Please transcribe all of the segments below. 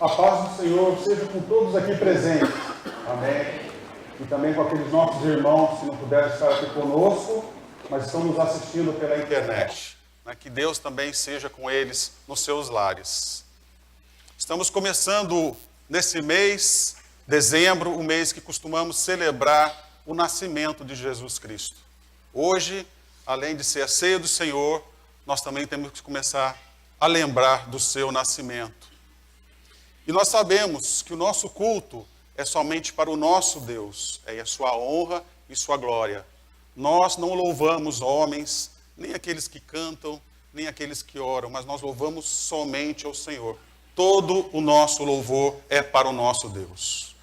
A paz do Senhor seja com todos aqui presentes. Amém. E também com aqueles nossos irmãos que não puderam estar aqui conosco, mas estão nos assistindo pela internet. Que Deus também seja com eles nos seus lares. Estamos começando nesse mês, dezembro, o mês que costumamos celebrar o nascimento de Jesus Cristo. Hoje, além de ser a ceia do Senhor, nós também temos que começar a lembrar do seu nascimento. E nós sabemos que o nosso culto é somente para o nosso Deus, é a sua honra e sua glória. Nós não louvamos homens, nem aqueles que cantam, nem aqueles que oram, mas nós louvamos somente ao Senhor. Todo o nosso louvor é para o nosso Deus.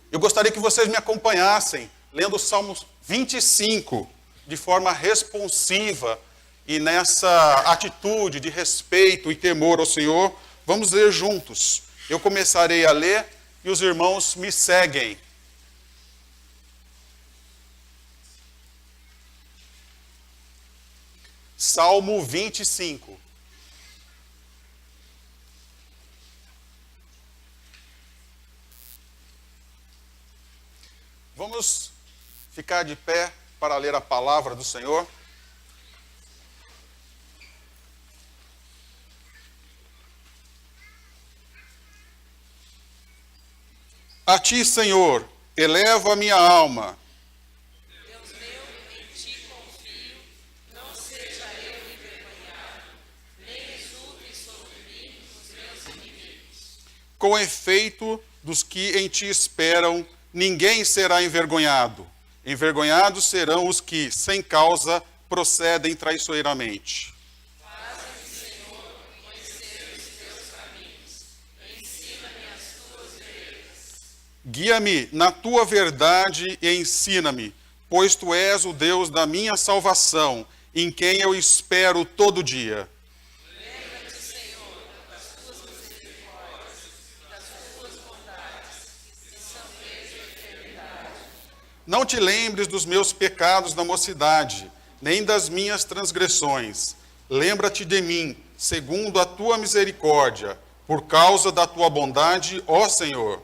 Eu gostaria que vocês me acompanhassem, lendo o Salmo 25, de forma responsiva e nessa atitude de respeito e temor ao Senhor. Vamos ler juntos. Eu começarei a ler e os irmãos me seguem. Salmo 25. Vamos ficar de pé para ler a palavra do Senhor. A ti, Senhor, elevo a minha alma. Deus meu, em ti confio, não seja eu envergonhado, nem exulte sobre mim os meus inimigos. Com efeito, dos que em ti esperam, ninguém será envergonhado. Envergonhados serão os que, sem causa, procedem traiçoeiramente. Faz-me, Senhor, conhecer os teus caminhos. Ensina-me as tuas veredas. Guia-me na tua verdade e ensina-me, pois tu és o Deus da minha salvação, em quem eu espero todo dia. Lembra-te, Senhor, das tuas misericórdias, das tuas bondades, que são desde a eternidade. Não te lembres dos meus pecados na mocidade, nem das minhas transgressões. Lembra-te de mim, segundo a tua misericórdia, por causa da tua bondade, ó Senhor.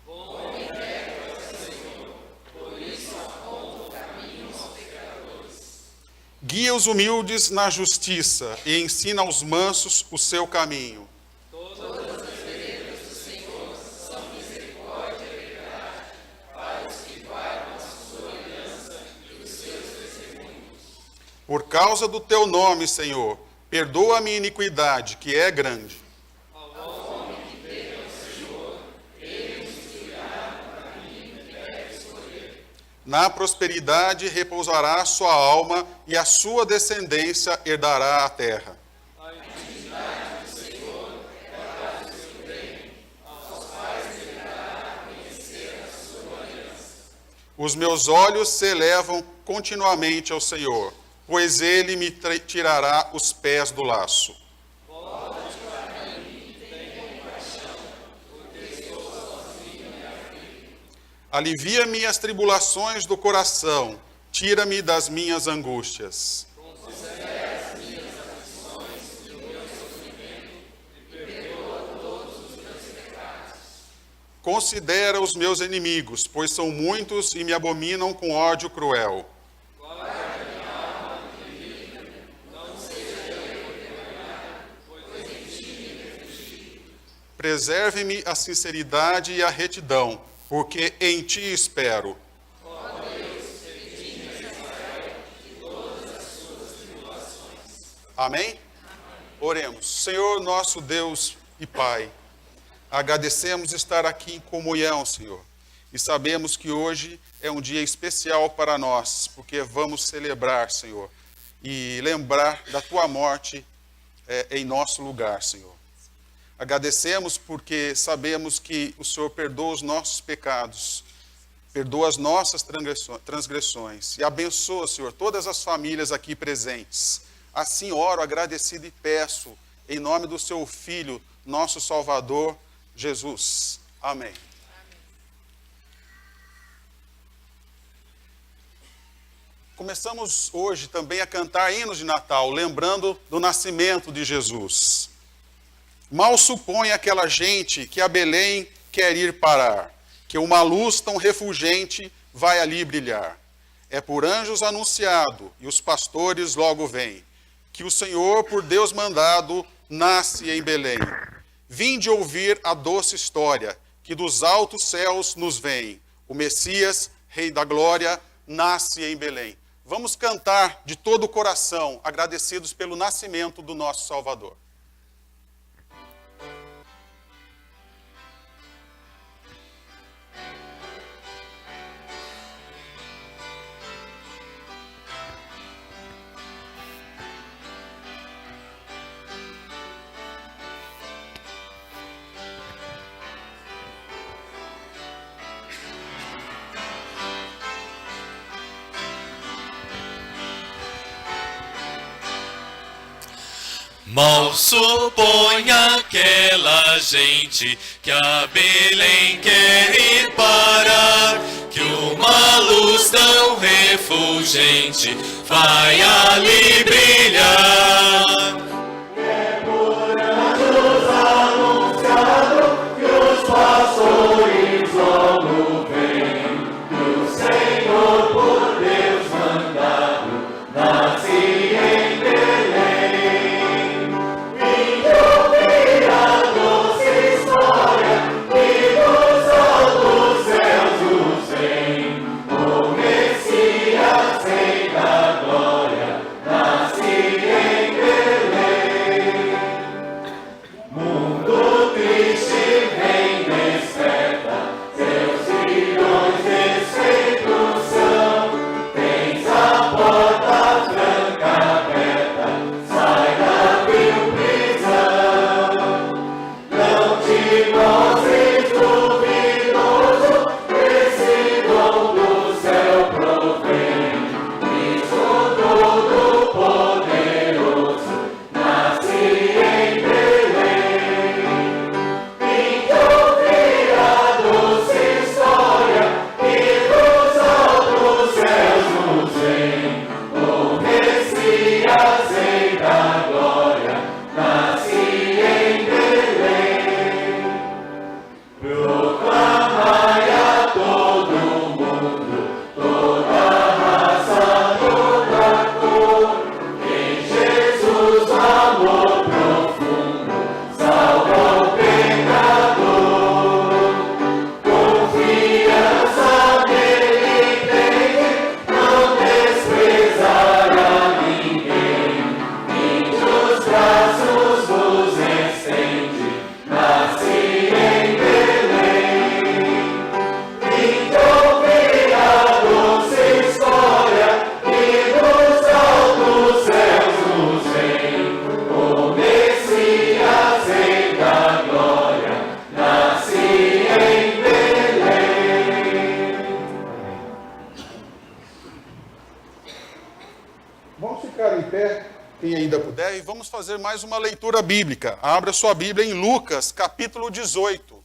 Bom e reto é o Senhor, por isso aponta o caminho aos pecadores. Guia os humildes na justiça e ensina aos mansos o seu caminho. Todas as veredas do Senhor são misericórdia e verdade para os que guardam a sua aliança e os seus testemunhos. Por causa do teu nome, Senhor, perdoa a minha iniquidade, que é grande. Ao homem que teme ao Senhor, ele nos guiará no caminho que deve escolher. Na prosperidade repousará a sua alma e a sua descendência herdará a terra. A intimidade do Senhor é a paz do seu bem, aos pais ele dará a conhecer a sua aliança. Os meus olhos se elevam continuamente ao Senhor, pois ele me tirará os pés do laço. Volta-te para mim e tem compaixão, porque estou sozinho e aflito. Alivia-me as tribulações do coração, tira-me das minhas angústias. Considera as minhas aflições e o meu sofrimento, e perdoa todos os meus pecados. Considera os meus inimigos, pois são muitos e me abominam com ódio cruel. Guarda minha alma e livra-me, não seja eu envergonhado, pois em ti me refugio. Preserve-me a sinceridade e a retidão, porque em ti espero. Ó Deus, redime a Israel de todas as suas tribulações. Amém? Oremos. Senhor, nosso Deus e Pai, agradecemos estar aqui em comunhão, Senhor. E sabemos que hoje é um dia especial para nós, porque vamos celebrar, Senhor, e lembrar da Tua morte em nosso lugar, Senhor. Agradecemos porque sabemos que o Senhor perdoa os nossos pecados, perdoa as nossas transgressões e abençoa, Senhor, todas as famílias aqui presentes. Assim oro, agradecido e peço, em nome do Seu Filho, nosso Salvador, Jesus. Amém. Começamos hoje também a cantar hinos de Natal, lembrando do nascimento de Jesus. Mal supõe aquela gente que a Belém quer ir parar, que uma luz tão refulgente vai ali brilhar. É por anjos anunciado, e os pastores logo vêm, que o Senhor, por Deus mandado, nasce em Belém. Vinde ouvir a doce história, que dos altos céus nos vem. O Messias, Rei da Glória, nasce em Belém. Vamos cantar de todo o coração, agradecidos pelo nascimento do nosso Salvador. Mal supõe aquela gente que a Belém quer ir parar, que uma luz tão refulgente vai ali brilhar. É por anjos anunciado que os pastores logo vêm, que o Senhor por Deus mandado nasce em Belém. Vamos fazer mais uma leitura bíblica. Abra sua Bíblia em Lucas, capítulo 18.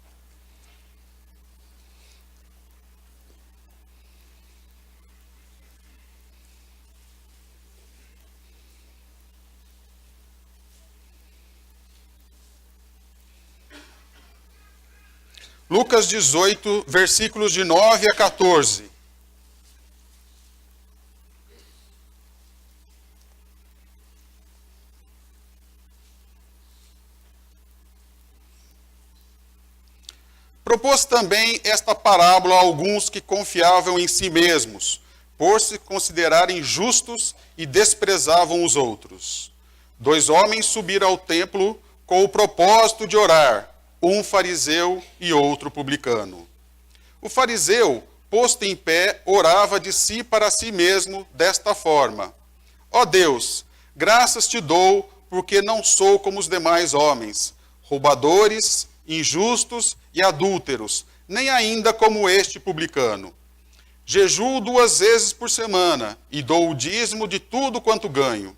Lucas 18, versículos de 9 a 14. Propôs também esta parábola a alguns que confiavam em si mesmos, por se considerarem justos e desprezavam os outros. 2 homens subiram ao templo com o propósito de orar, um fariseu e outro publicano. O fariseu, posto em pé, orava de si para si mesmo desta forma: Ó Deus, graças te dou, porque não sou como os demais homens, roubadores, injustos e adúlteros, nem ainda como este publicano. Jejuo 2 vezes por semana e dou o dízimo de tudo quanto ganho.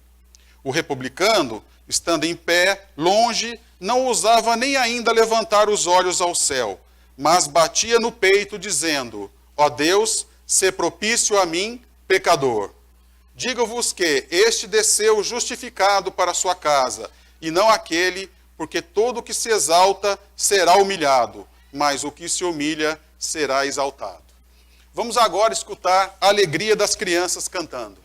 O republicano, estando em pé, longe, não ousava nem ainda levantar os olhos ao céu, mas batia no peito, dizendo: Ó Deus, sê propício a mim, pecador. Digo-vos que este desceu justificado para sua casa, e não aquele, porque todo o que se exalta será humilhado, mas o que se humilha será exaltado. Vamos agora escutar a alegria das crianças cantando.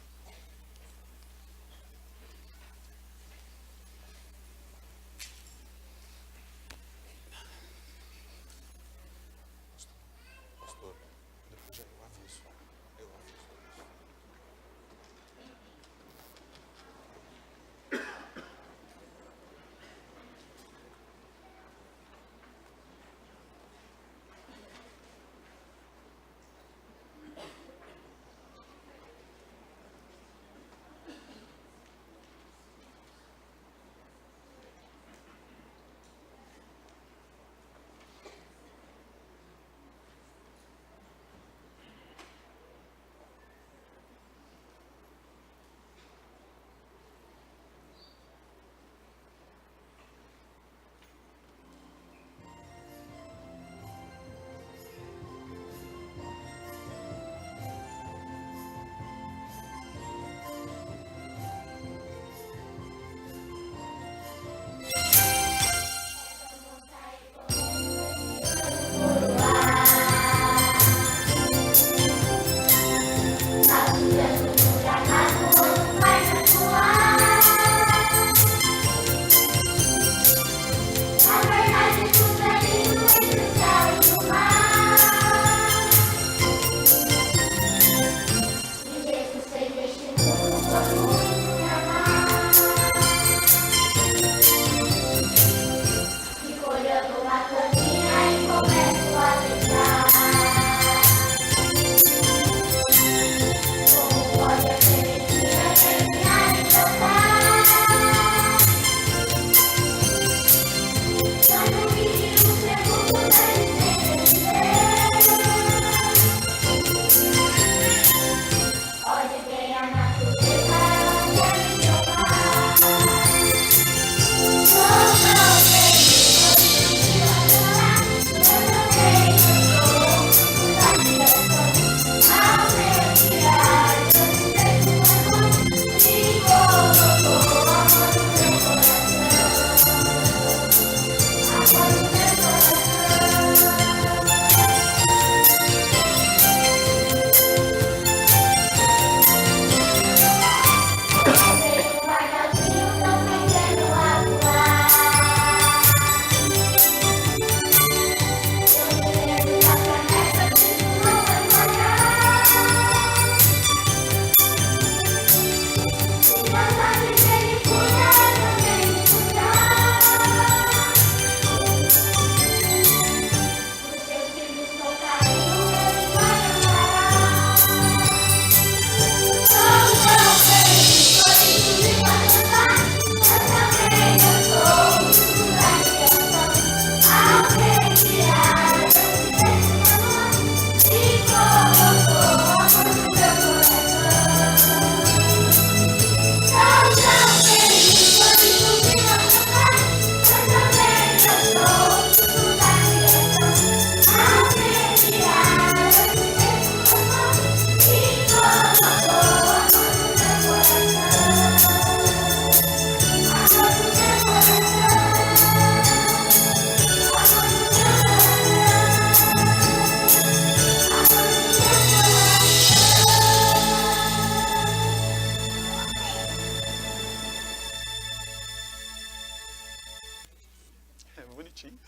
bonitinho.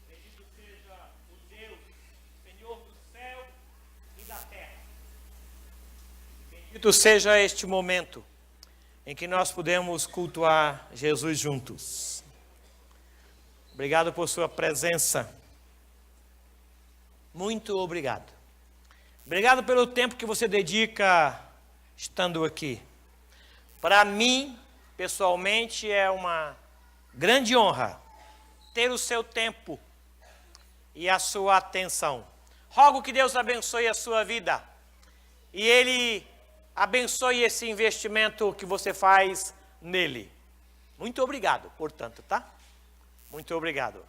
Bendito seja o Deus, Senhor do céu e da terra. Bendito seja este momento em que nós podemos cultuar Jesus juntos. Obrigado por sua presença. Muito obrigado. Obrigado pelo tempo que você dedica estando aqui. Para mim, pessoalmente, é uma grande honra ter o seu tempo e a sua atenção. Rogo que Deus abençoe a sua vida e Ele abençoe esse investimento que você faz nele. Muito obrigado, portanto, tá? Muito obrigado.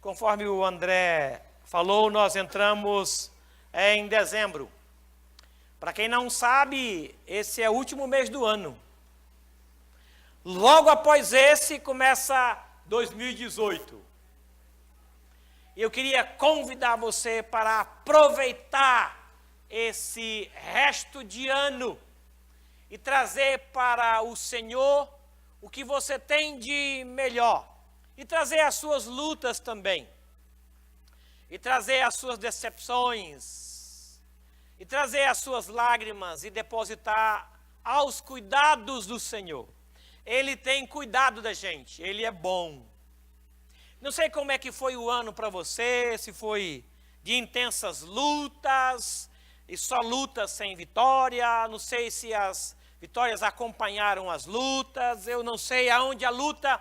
Conforme o André falou, nós entramos em dezembro. Para quem não sabe, esse é o último mês do ano. Logo após esse, começa 2018. E eu queria convidar você para aproveitar esse resto de ano e trazer para o Senhor o que você tem de melhor. E trazer as suas lutas também. E trazer as suas decepções. E trazer as suas lágrimas e depositar aos cuidados do Senhor. Ele tem cuidado da gente, Ele é bom. Não sei como é que foi o ano para você, se foi de intensas lutas, e só lutas sem vitória, não sei se as vitórias acompanharam as lutas, eu não sei aonde a luta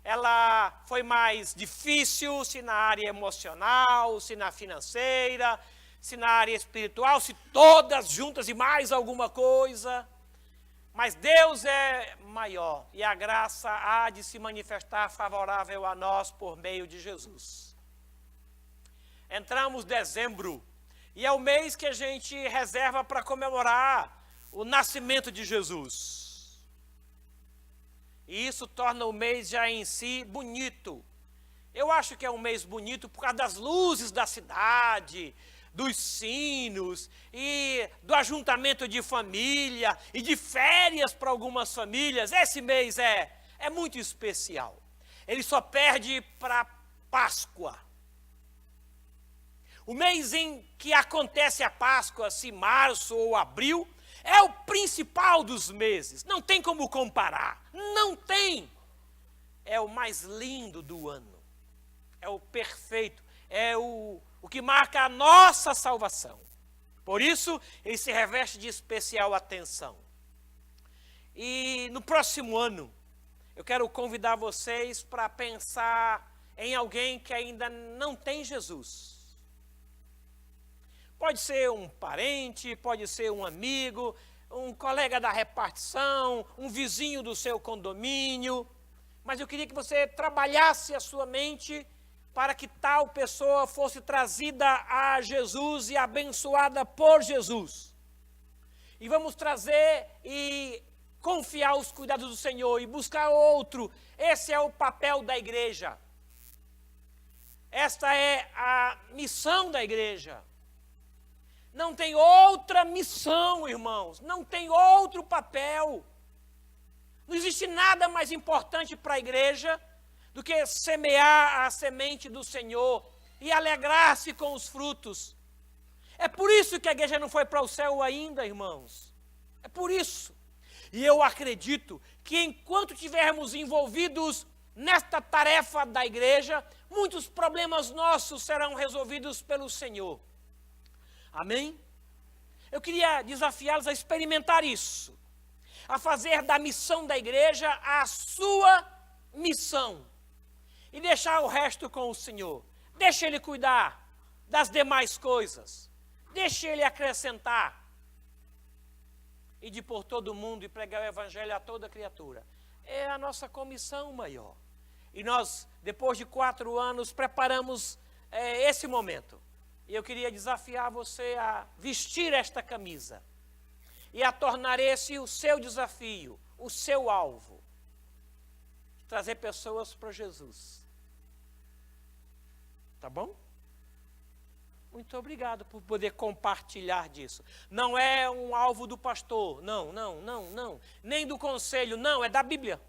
ela foi mais difícil, se na área emocional, se na financeira, se na área espiritual, se todas juntas e mais alguma coisa. Mas Deus é maior e a graça há de se manifestar favorável a nós por meio de Jesus. Entramos em dezembro e é o mês que a gente reserva para comemorar o nascimento de Jesus. E isso torna o mês já em si bonito. Eu acho que é um mês bonito por causa das luzes da cidade, dos sinos e do ajuntamento de família e de férias para algumas famílias. Esse mês é muito especial. Ele só perde para Páscoa. O mês em que acontece a Páscoa, se março ou abril, é o principal dos meses. Não tem como comparar. Não tem. É o mais lindo do ano. É o perfeito. É o que marca a nossa salvação. Por isso, ele se reveste de especial atenção. E no próximo ano, eu quero convidar vocês para pensar em alguém que ainda não tem Jesus. Pode ser um parente, pode ser um amigo, um colega da repartição, um vizinho do seu condomínio. Mas eu queria que você trabalhasse a sua mente para que tal pessoa fosse trazida a Jesus e abençoada por Jesus. E vamos trazer e confiar os cuidados do Senhor e buscar outro. Esse é o papel da igreja. Esta é a missão da igreja. Não tem outra missão, irmãos. Não tem outro papel. Não existe nada mais importante para a igreja do que semear a semente do Senhor e alegrar-se com os frutos. É por isso que a igreja não foi para o céu ainda, irmãos. É por isso. E eu acredito que enquanto estivermos envolvidos nesta tarefa da igreja, muitos problemas nossos serão resolvidos pelo Senhor. Amém? Eu queria desafiá-los a experimentar isso. A fazer da missão da igreja a sua missão. E deixar o resto com o Senhor. Deixa Ele cuidar das demais coisas. Deixa Ele acrescentar. E de por todo mundo e pregar o Evangelho a toda criatura. É a nossa comissão maior. E nós, depois de 4 anos, preparamos esse momento. E eu queria desafiar você a vestir esta camisa. E a tornar esse o seu desafio, o seu alvo. Trazer pessoas para Jesus. Tá bom? Muito obrigado por poder compartilhar disso. Não é um alvo do pastor, não. Nem do conselho, não, é da Bíblia.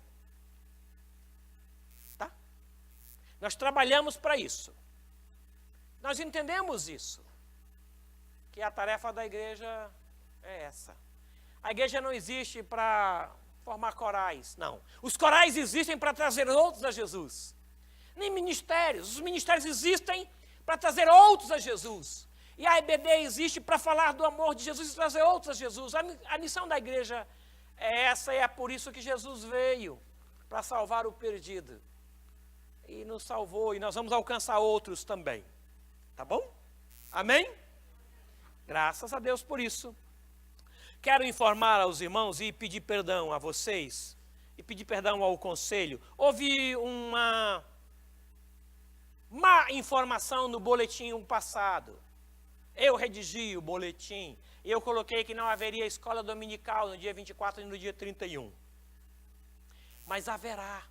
Tá? Nós trabalhamos para isso. Nós entendemos isso. Que a tarefa da igreja é essa. A igreja não existe para formar corais, não. Os corais existem para trazer outros a Jesus. Nem ministérios. Os ministérios existem para trazer outros a Jesus. E a EBD existe para falar do amor de Jesus e trazer outros a Jesus. A missão da igreja é essa, e é por isso que Jesus veio, para salvar o perdido. E nos salvou, e nós vamos alcançar outros também. Tá bom? Amém? Graças a Deus por isso. Quero informar aos irmãos e pedir perdão a vocês, e pedir perdão ao conselho. Houve uma má informação no boletim passado. Eu redigi o boletim e eu coloquei que não haveria escola dominical no dia 24 e no dia 31. Mas haverá.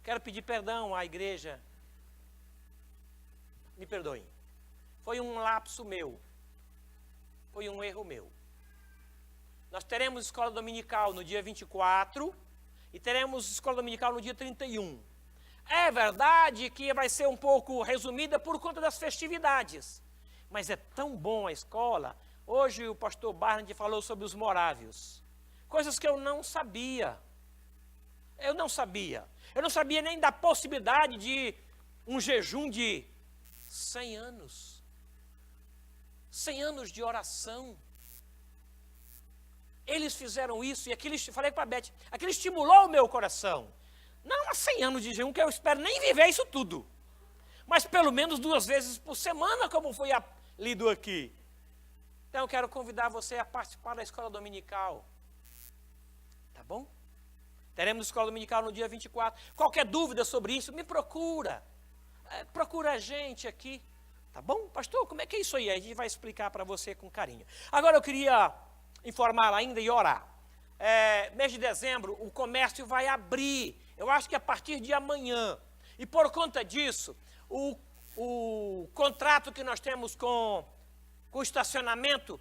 Quero pedir perdão à igreja. Me perdoem. Foi um lapso meu. Foi um erro meu. Nós teremos escola dominical no dia 24 e teremos escola dominical no dia 31. É verdade que vai ser um pouco resumida por conta das festividades. Mas é tão bom a escola. Hoje o pastor Barnett falou sobre os morávios. Coisas que eu não sabia. Eu não sabia. Eu não sabia nem da possibilidade de um jejum de 100 anos. 100 anos de oração. Eles fizeram isso e aquilo, falei para a Beth, aquilo estimulou o meu coração. Não há 100 anos de jejum que eu espero nem viver isso tudo. Mas pelo menos 2 vezes por semana, como foi lido aqui. Então eu quero convidar você a participar da escola dominical. Tá bom? Teremos escola dominical no dia 24. Qualquer dúvida sobre isso, me procura. Procura a gente aqui. Tá bom? Pastor, como é que é isso aí? A gente vai explicar para você com carinho. Agora eu queria informar ainda e orar. Mês de dezembro, o comércio vai abrir. Eu acho que a partir de amanhã. E por conta disso, o contrato que nós temos com o estacionamento,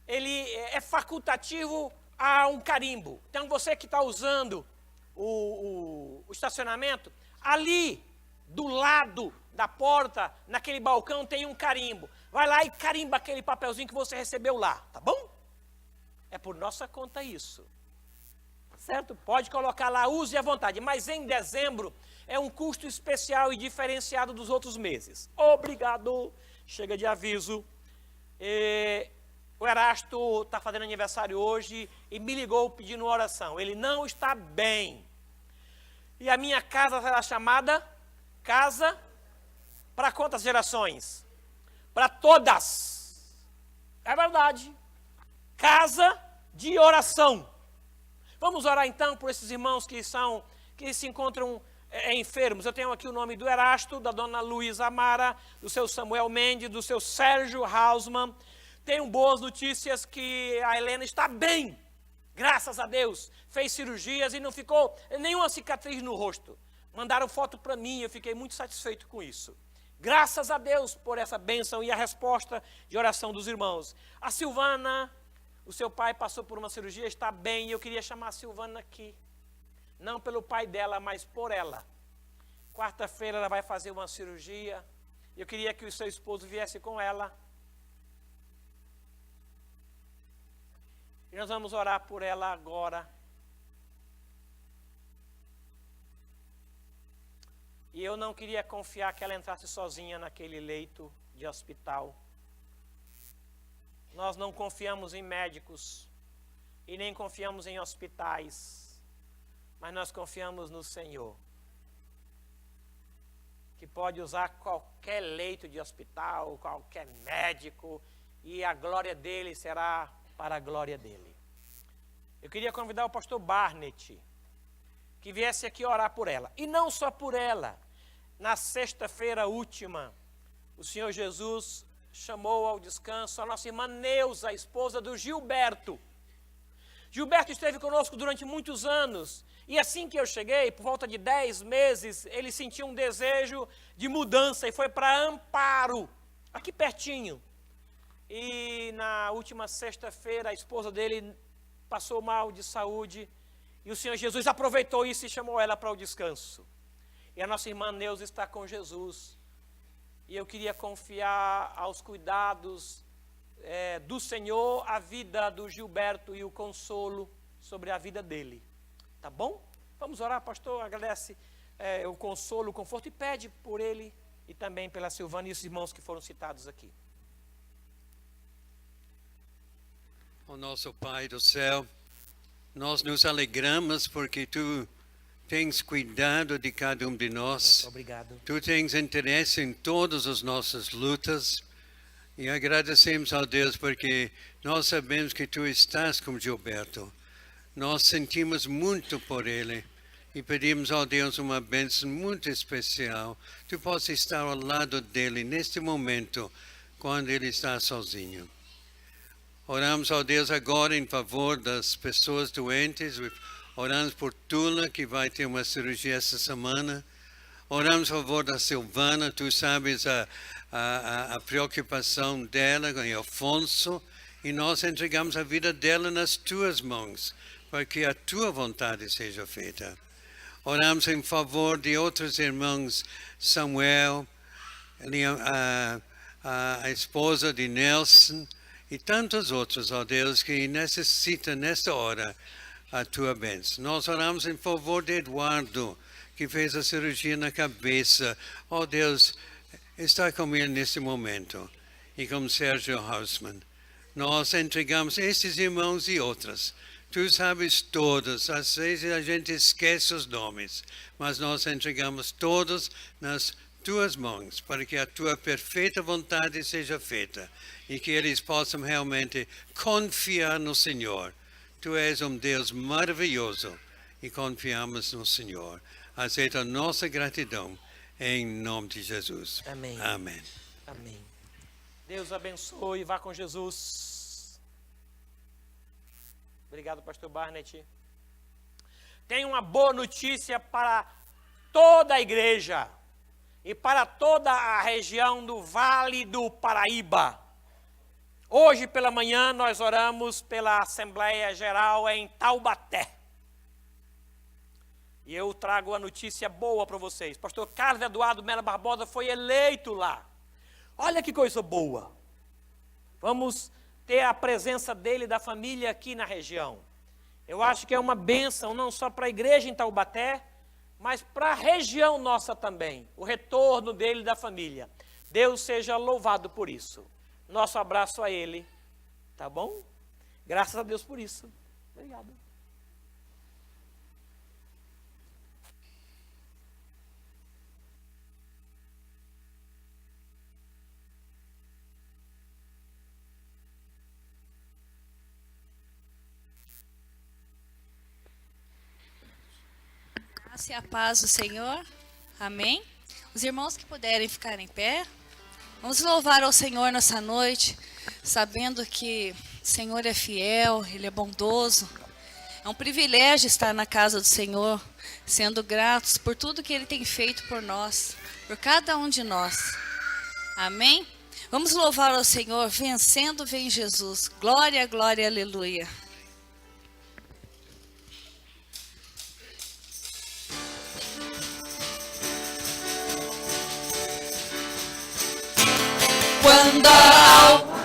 ele é facultativo a um carimbo. Então você que está usando o estacionamento, ali do lado da porta, naquele balcão, tem um carimbo. Vai lá e carimba aquele papelzinho que você recebeu lá, tá bom? É por nossa conta isso. Certo? Pode colocar lá, use à vontade. Mas em dezembro é um custo especial e diferenciado dos outros meses. Obrigado. Chega de aviso. O Erasto está fazendo aniversário hoje e me ligou pedindo oração. Ele não está bem. E a minha casa será chamada Casa para quantas gerações? Para todas. É verdade. Casa de oração. Vamos orar então por esses irmãos que se encontram enfermos. Eu tenho aqui o nome do Erasto, da dona Luísa Amara, do seu Samuel Mendes, do seu Sérgio Hausmann. Tenho boas notícias que a Helena está bem, graças a Deus. Fez cirurgias e não ficou nenhuma cicatriz no rosto. Mandaram foto para mim e eu fiquei muito satisfeito com isso. Graças a Deus por essa bênção e a resposta de oração dos irmãos. A Silvana, o seu pai passou por uma cirurgia, está bem, e eu queria chamar a Silvana aqui. Não pelo pai dela, mas por ela. Quarta-feira ela vai fazer uma cirurgia, e eu queria que o seu esposo viesse com ela. E nós vamos orar por ela agora. E eu não queria confiar que ela entrasse sozinha naquele leito de hospital. Nós não confiamos em médicos e nem confiamos em hospitais, mas nós confiamos no Senhor, que pode usar qualquer leito de hospital, qualquer médico, e a glória dele será para a glória dele. Eu queria convidar o pastor Barnett, que viesse aqui orar por ela, e não só por ela. Na sexta-feira última, o Senhor Jesus chamou ao descanso a nossa irmã Neuza, a esposa do Gilberto. Gilberto esteve conosco durante muitos anos, e assim que eu cheguei, por volta de 10 meses, ele sentiu um desejo de mudança e foi para Amparo, aqui pertinho. E na última sexta-feira, a esposa dele passou mal de saúde, e o Senhor Jesus aproveitou isso e chamou ela para o descanso. E a nossa irmã Neuza está com Jesus. E eu queria confiar aos cuidados do Senhor a vida do Gilberto e o consolo sobre a vida dele. Tá bom? Vamos orar, pastor. Agradece o consolo, o conforto e pede por ele e também pela Silvana e os irmãos que foram citados aqui. Ó nosso Pai do céu, nós nos alegramos porque Tu tens cuidado de cada um de nós. Obrigado. Tu tens interesse em todas as nossas lutas. E agradecemos ao Deus porque nós sabemos que Tu estás com Gilberto. Nós sentimos muito por ele. E pedimos ao Deus uma bênção muito especial. Tu possa estar ao lado dele neste momento, quando ele está sozinho. Oramos ao Deus agora em favor das pessoas doentes. Oramos por Tula, que vai ter uma cirurgia essa semana. Oramos a favor da Silvana. Tu sabes a preocupação dela com Alfonso. E nós entregamos a vida dela nas tuas mãos, para que a tua vontade seja feita. Oramos em favor de outros irmãos, Samuel, a esposa de Nelson, e tantos outros, ó Deus, que necessitam nesta hora a tua bênção. Nós oramos em favor de Eduardo, que fez a cirurgia na cabeça. Ó Deus, está com ele nesse momento. E com Sérgio Hausmann. Nós entregamos esses irmãos e outras. Tu sabes todos, às vezes a gente esquece os nomes, mas nós entregamos todos nas tuas mãos, para que a tua perfeita vontade seja feita e que eles possam realmente confiar no Senhor. Tu és um Deus maravilhoso e confiamos no Senhor. Aceita a nossa gratidão em nome de Jesus. Amém. Amém. Amém. Deus abençoe, vá com Jesus. Obrigado, pastor Barnett. Tenho uma boa notícia para toda a igreja e para toda a região do Vale do Paraíba. Hoje pela manhã nós oramos pela Assembleia Geral em Taubaté. E eu trago a notícia boa para vocês. Pastor Carlos Eduardo Melo Barbosa foi eleito lá. Olha que coisa boa. Vamos ter a presença dele e da família aqui na região. Eu acho que é uma bênção, não só para a igreja em Taubaté, mas para a região nossa também. O retorno dele e da família. Deus seja louvado por isso. Nosso abraço a ele. Tá bom? Graças a Deus por isso. Obrigado. Graça e a paz do Senhor. Amém. Os irmãos que puderem ficar em pé, vamos louvar ao Senhor nessa noite, sabendo que o Senhor é fiel, Ele é bondoso. É um privilégio estar na casa do Senhor, sendo gratos por tudo que Ele tem feito por nós, por cada um de nós. Amém. Vamos louvar ao Senhor, vencendo vem Jesus. Glória, glória, aleluia. Quando a alma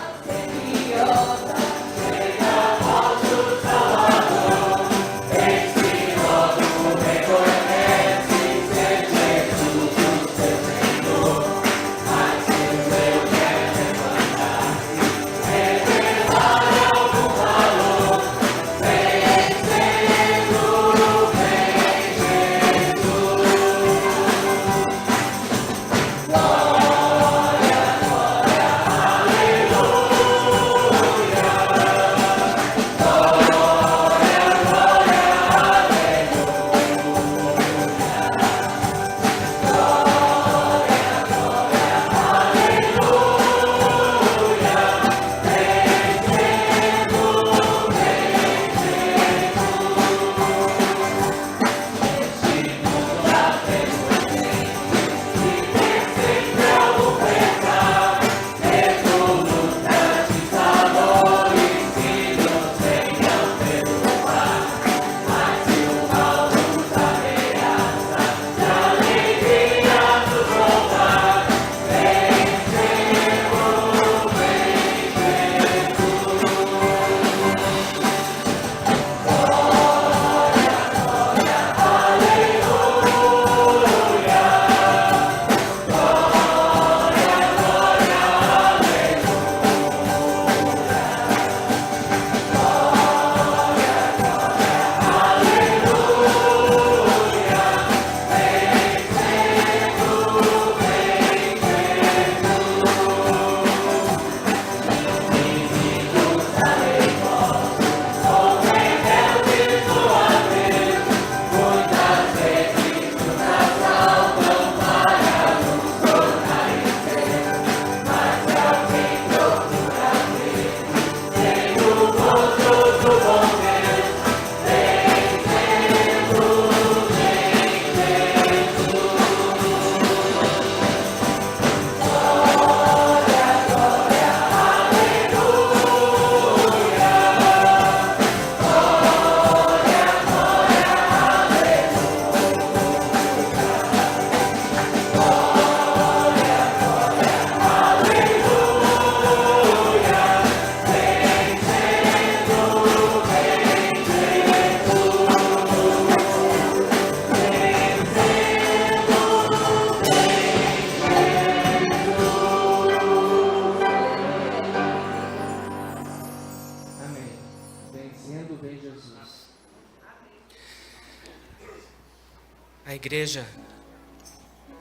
igreja,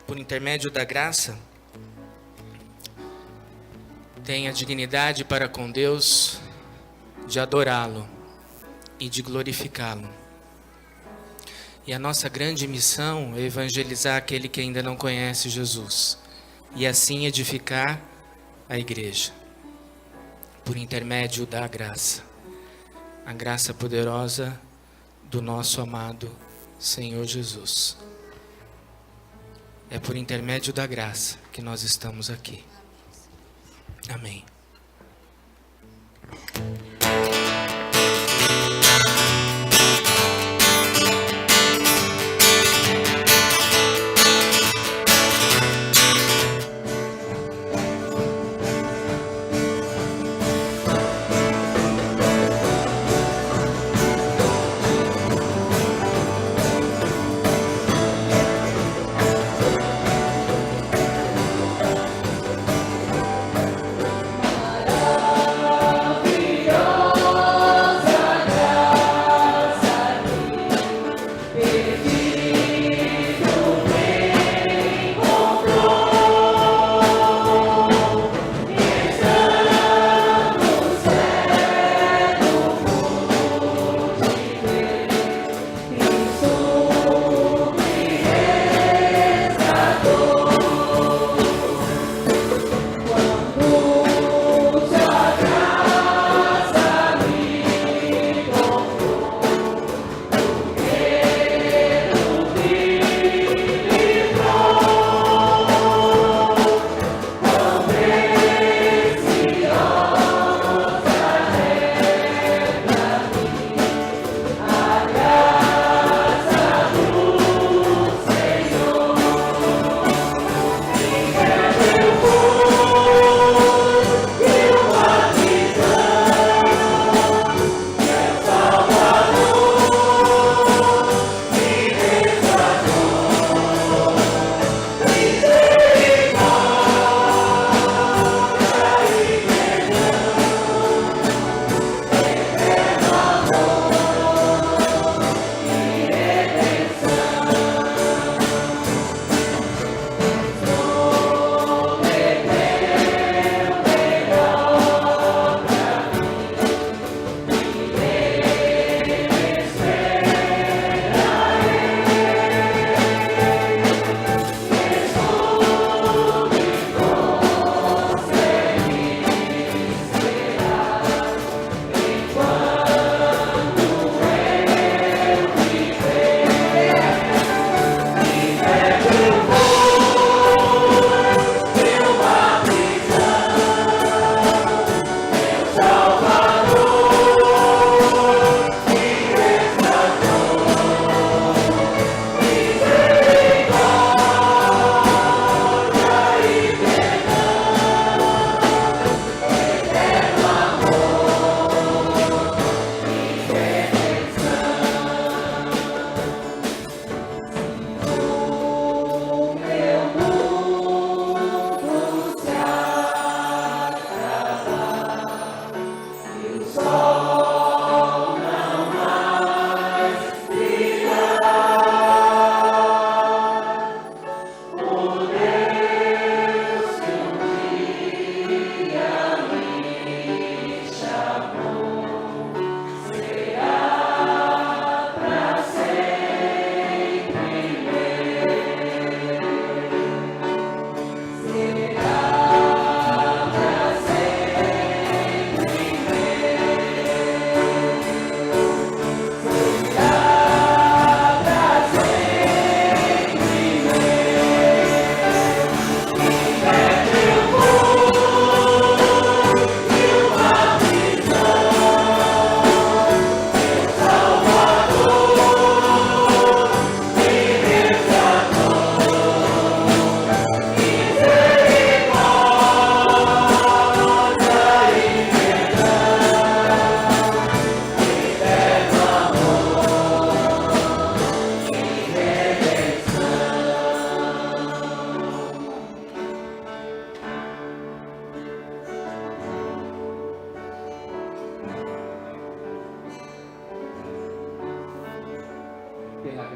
por intermédio da graça, tem a dignidade para com Deus de adorá-lo e de glorificá-lo. E a nossa grande missão é evangelizar aquele que ainda não conhece Jesus e assim edificar a igreja por intermédio da graça, a graça poderosa do nosso amado Senhor Jesus. É por intermédio da graça que nós estamos aqui. Amém.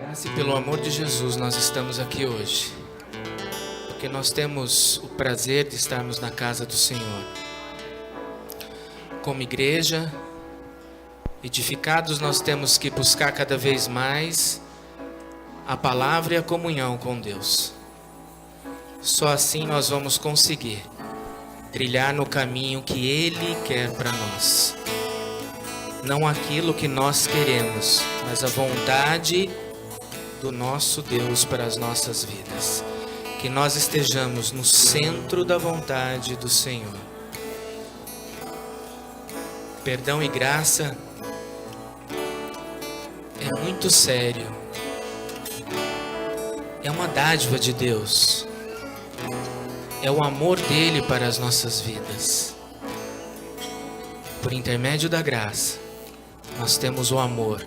graça e pelo amor de Jesus nós estamos aqui hoje, porque nós temos o prazer de estarmos na casa do Senhor. Como igreja, edificados, nós temos que buscar cada vez mais a palavra e a comunhão com Deus. Só assim nós vamos conseguir trilhar no caminho que Ele quer para nós. Não aquilo que nós queremos, mas a vontade do nosso Deus para as nossas vidas. Que nós estejamos no centro da vontade do Senhor. Perdão e graça é muito sério. É uma dádiva de Deus. É o amor dele para as nossas vidas. Por intermédio da graça, nós temos o amor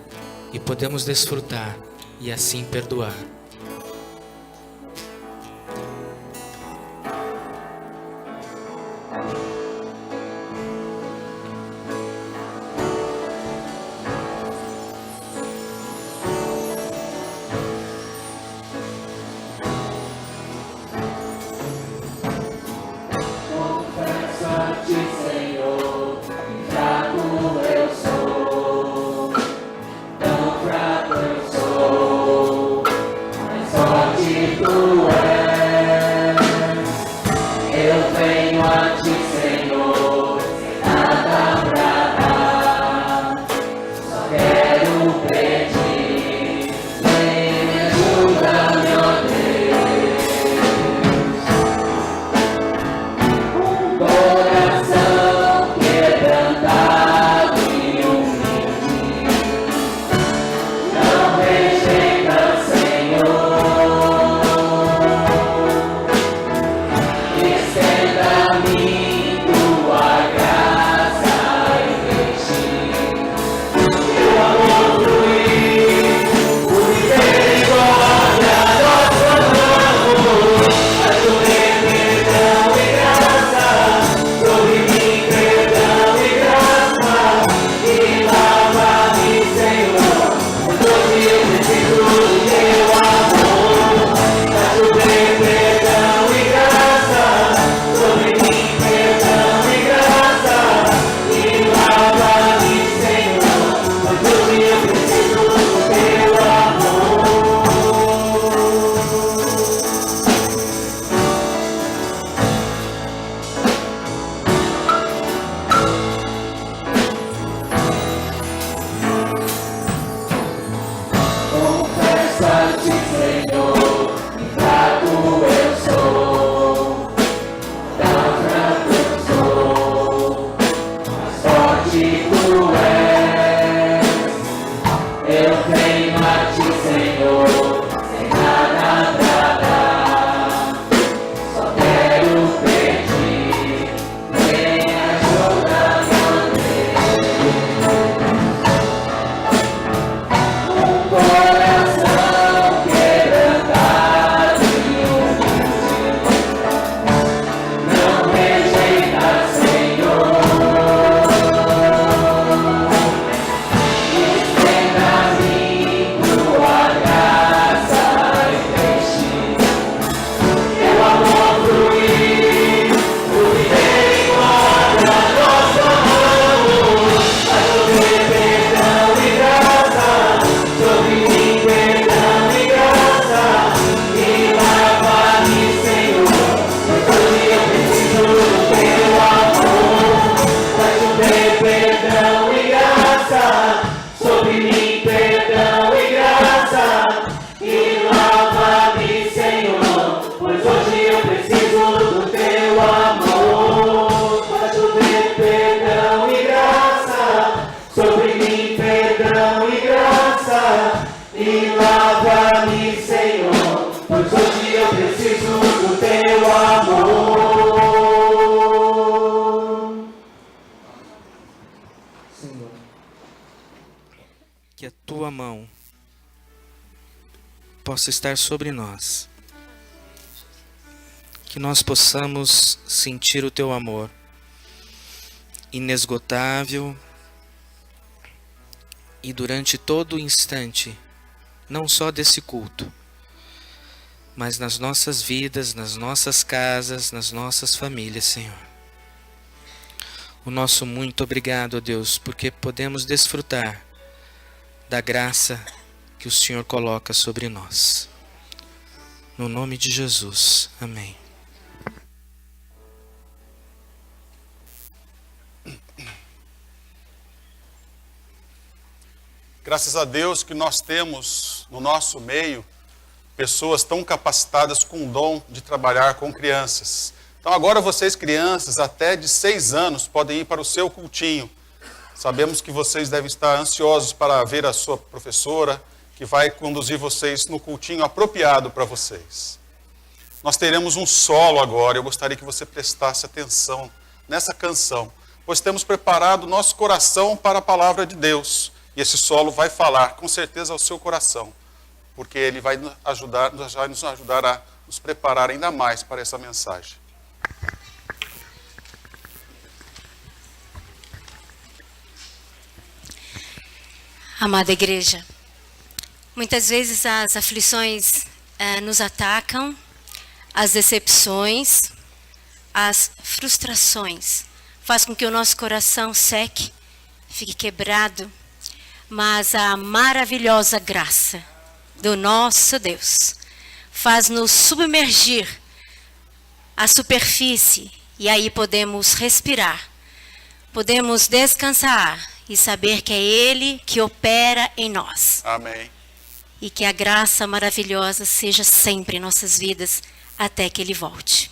e podemos desfrutar e assim perdoar. Que a tua mão possa estar sobre nós, que nós possamos sentir o teu amor inesgotável e durante todo o instante não só desse culto, mas nas nossas vidas, nas nossas casas, nas nossas famílias, Senhor. O nosso muito obrigado, ó Deus, porque podemos desfrutar da graça que o Senhor coloca sobre nós. No nome de Jesus. Amém. Graças a Deus que nós temos no nosso meio pessoas tão capacitadas com o dom de trabalhar com crianças. Então agora vocês crianças até de 6 anos podem ir para o seu cultinho. Sabemos que vocês devem estar ansiosos para ver a sua professora, que vai conduzir vocês no cultinho apropriado para vocês. Nós teremos um solo agora, eu gostaria que você prestasse atenção nessa canção, pois temos preparado nosso coração para a palavra de Deus. E esse solo vai falar com certeza ao seu coração, porque ele vai nos ajudar a nos preparar ainda mais para essa mensagem. Amada igreja, muitas vezes as aflições nos atacam, as decepções, as frustrações, faz com que o nosso coração seque, fique quebrado, mas a maravilhosa graça do nosso Deus faz-nos submergir à superfície e aí podemos respirar, podemos descansar e saber que é Ele que opera em nós. Amém. E que a graça maravilhosa seja sempre em nossas vidas até que Ele volte.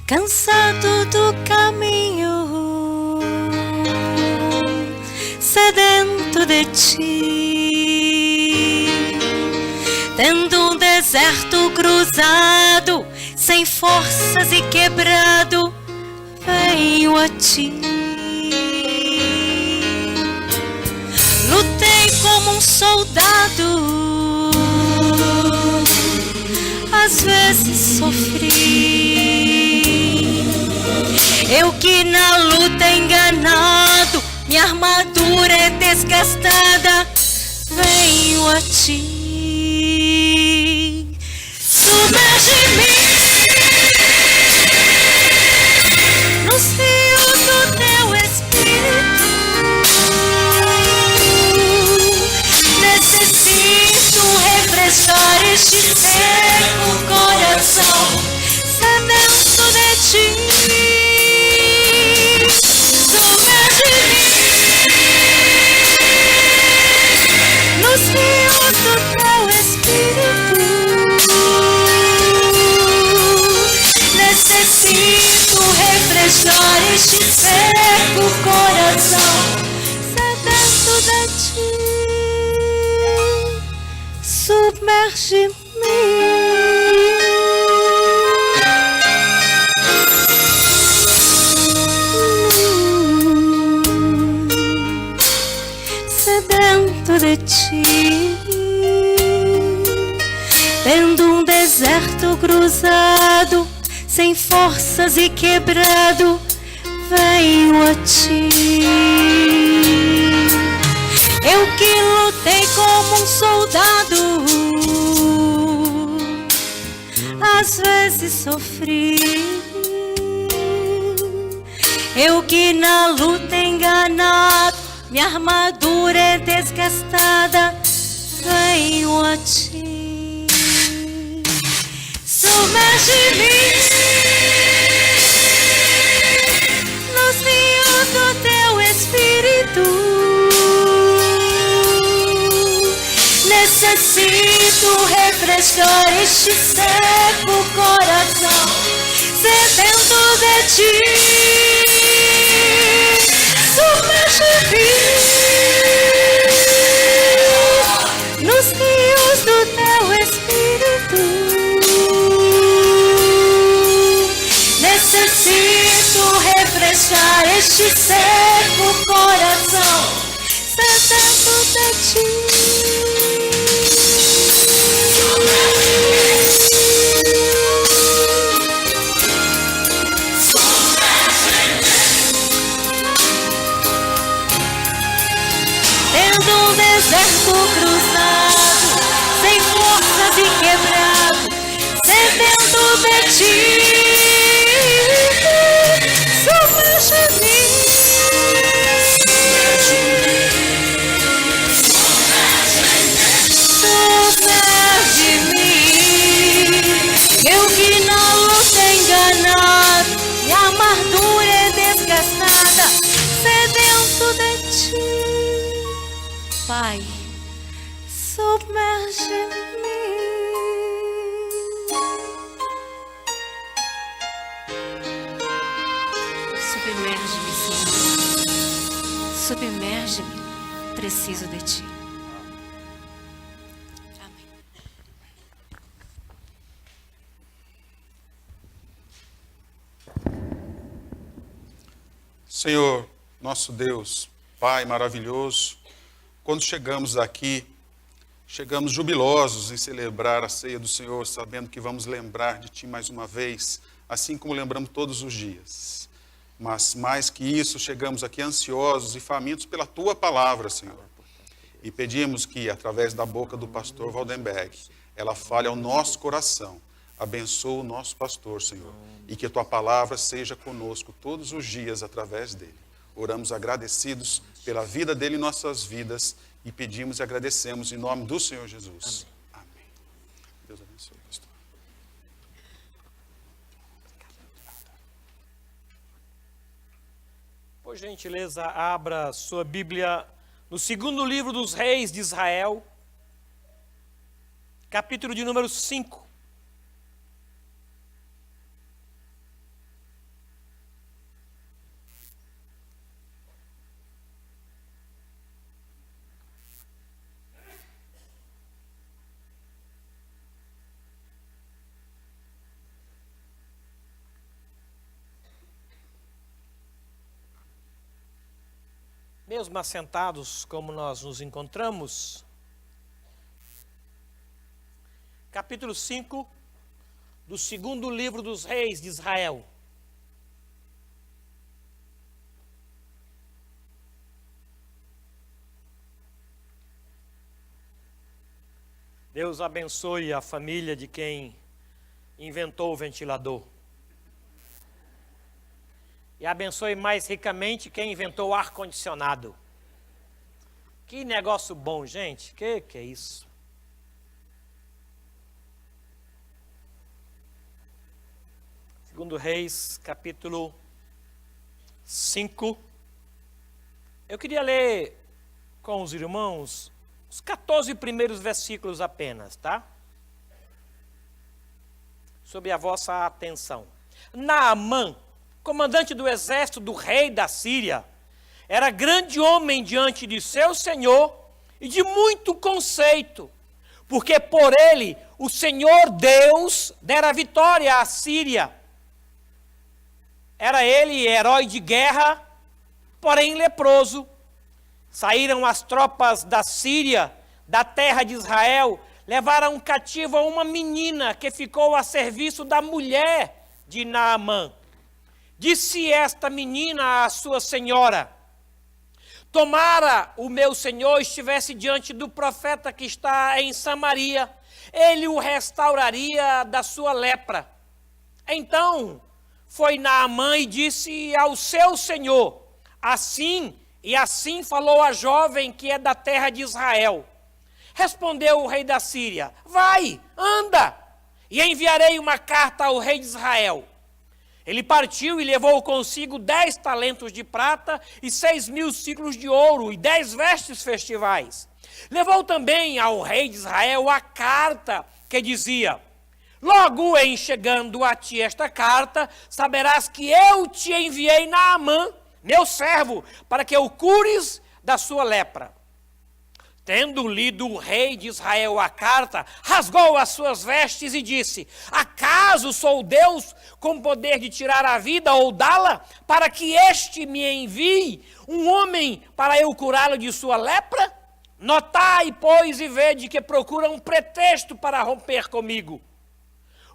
Cansado do caminho, sedento de ti, tendo um deserto cruzado, sem forças e quebrado, venho a ti. Lutei como um soldado, às vezes sofri. Eu que na luta enganado, minha armadura é desgastada, venho a ti. Submerge-me nos rios do teu espírito. Necessito refrescar este seco coração, sedento de ti. Nos rios do teu espírito, necessito refrescar este seco coração, sedento de ti. Submerge-me. Sedento de ti, tendo um deserto cruzado, sem forças e quebrado, venho a ti. Eu que lutei como um soldado, às vezes sofri. Eu que na luta enganado, minha armadura é desgastada, venho a ti. Submerge-me nos rios do teu espírito. Necessito refrescar este seco coração sedento de ti. Submerge-me nos rios do teu Espírito. Necessito refrescar este seco coração sedento de ti. Tendo um deserto cruzado, sem forças e quebrado, sedento de ti. Submerge-me. Submerge-me. Eu que na luta enganado, minha amargura é desgastada, sedento de ti. Pai, submerge-me. Submerge-me, Senhor. Submerge-me. Preciso de ti. Amém. Senhor, nosso Deus, Pai maravilhoso, quando chegamos aqui, chegamos jubilosos em celebrar a ceia do Senhor, sabendo que vamos lembrar de Ti mais uma vez, assim como lembramos todos os dias. Mas mais que isso, chegamos aqui ansiosos e famintos pela Tua palavra, Senhor. E pedimos que, através da boca do pastor Waldenberg, ela fale ao nosso coração. Abençoa o nosso pastor, Senhor, e que a Tua palavra seja conosco todos os dias através dele. Oramos agradecidos pela vida dele em nossas vidas e pedimos e agradecemos em nome do Senhor Jesus. Amém. Amém. Deus abençoe, pastor. Por gentileza, abra sua Bíblia no segundo livro dos reis de Israel, capítulo de número 5. Mesmo assentados como nós nos encontramos, capítulo 5 do segundo livro dos reis de Israel. Deus abençoe a família de quem inventou o ventilador. E abençoe mais ricamente quem inventou o ar-condicionado. Que negócio bom, gente. Que é isso? Segundo Reis, capítulo 5. Eu queria ler com os irmãos os 14 primeiros versículos apenas, tá? Sob a vossa atenção. Naamã, comandante do exército do rei da Síria, era grande homem diante de seu senhor e de muito conceito, porque por ele o Senhor Deus dera vitória à Síria. Era ele herói de guerra, porém leproso. Saíram as tropas da Síria, da terra de Israel, levaram cativo uma menina que ficou a serviço da mulher de Naamã. Disse esta menina à sua senhora: tomara o meu senhor estivesse diante do profeta que está em Samaria, ele o restauraria da sua lepra. Então foi Naamã e disse ao seu senhor: assim e assim falou a jovem que é da terra de Israel. Respondeu o rei da Síria: vai, anda, e enviarei uma carta ao rei de Israel. Ele partiu e levou consigo 10 talentos de prata e 6.000 ciclos de ouro e 10 vestes festivais. Levou também ao rei de Israel a carta que dizia: logo em chegando a ti esta carta, saberás que eu te enviei Naamã, meu servo, para que o cures da sua lepra. Tendo lido o rei de Israel a carta, rasgou as suas vestes e disse: acaso sou Deus com poder de tirar a vida ou dá-la, para que este me envie um homem para eu curá-lo de sua lepra? Notai, pois, e vede que procura um pretexto para romper comigo.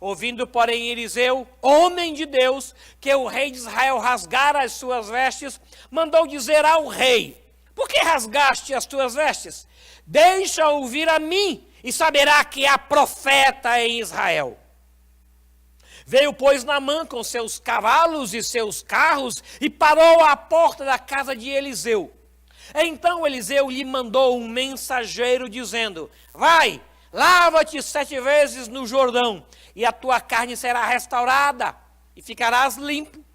Ouvindo, porém, Eliseu, homem de Deus, que o rei de Israel rasgara as suas vestes, mandou dizer ao rei: por que rasgaste as tuas vestes? Deixa-o vir a mim, e saberá que há profeta em Israel. Veio, pois, Naamã com seus cavalos e seus carros, e parou à porta da casa de Eliseu. Então Eliseu lhe mandou um mensageiro, dizendo: vai, lava-te 7 vezes no Jordão, e a tua carne será restaurada, e ficarás limpo.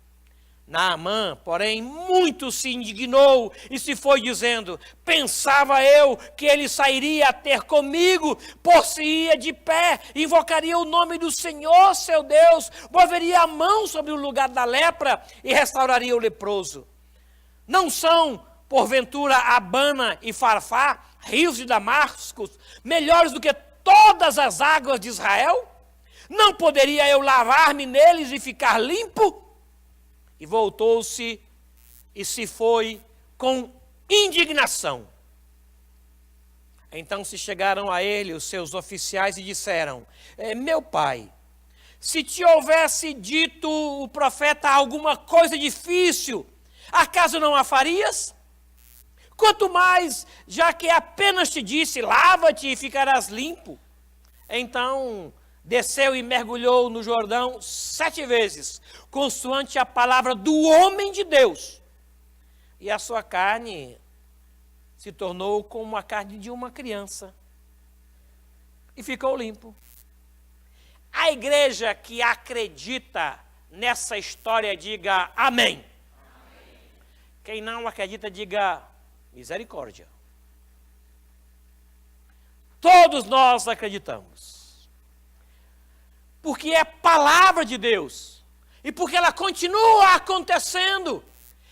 Naamã, porém, muito se indignou e se foi dizendo: pensava eu que ele sairia a ter comigo, por-se-ia de pé, invocaria o nome do Senhor, seu Deus, moveria a mão sobre o lugar da lepra e restauraria o leproso. Não são, porventura, Abana e Farfá, rios de Damasco, melhores do que todas as águas de Israel? Não poderia eu lavar-me neles e ficar limpo? E voltou-se e se foi com indignação. Então se chegaram a ele os seus oficiais e disseram: meu pai, se te houvesse dito o profeta alguma coisa difícil, acaso não a farias? Quanto mais, já que apenas te disse: lava-te e ficarás limpo. Então desceu e mergulhou no Jordão 7 vezes, consoante a palavra do homem de Deus. E a sua carne se tornou como a carne de uma criança. E ficou limpo. A igreja que acredita nessa história, diga amém. Amém. Quem não acredita, diga misericórdia. Todos nós acreditamos. Porque é palavra de Deus, e porque ela continua acontecendo.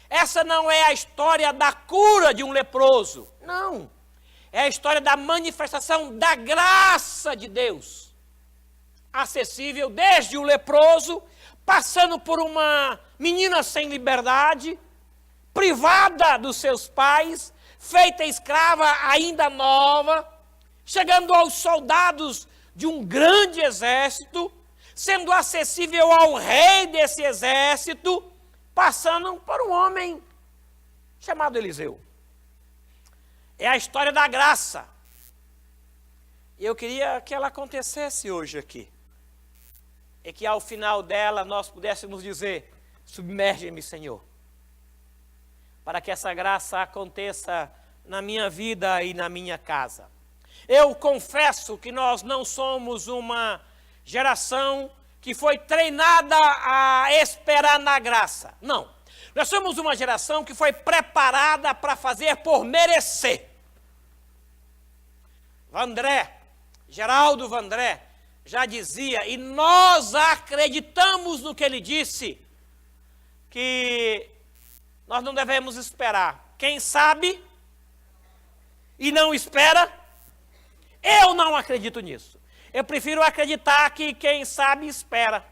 Essa não é a história da cura de um leproso, não. É a história da manifestação da graça de Deus, acessível desde o leproso, passando por uma menina sem liberdade, privada dos seus pais, feita escrava ainda nova, chegando aos soldados de um grande exército, sendo acessível ao rei desse exército, passando por um homem chamado Eliseu. É a história da graça. E eu queria que ela acontecesse hoje aqui. E que ao final dela nós pudéssemos dizer: submerge-me, Senhor. Para que essa graça aconteça na minha vida e na minha casa. Eu confesso que nós não somos uma geração que foi treinada a esperar na graça. Não. Nós somos uma geração que foi preparada para fazer por merecer. Geraldo Vandré, já dizia, e nós acreditamos no que ele disse, que nós não devemos esperar. Quem sabe e não espera, eu não acredito nisso. Eu prefiro acreditar que quem sabe espera.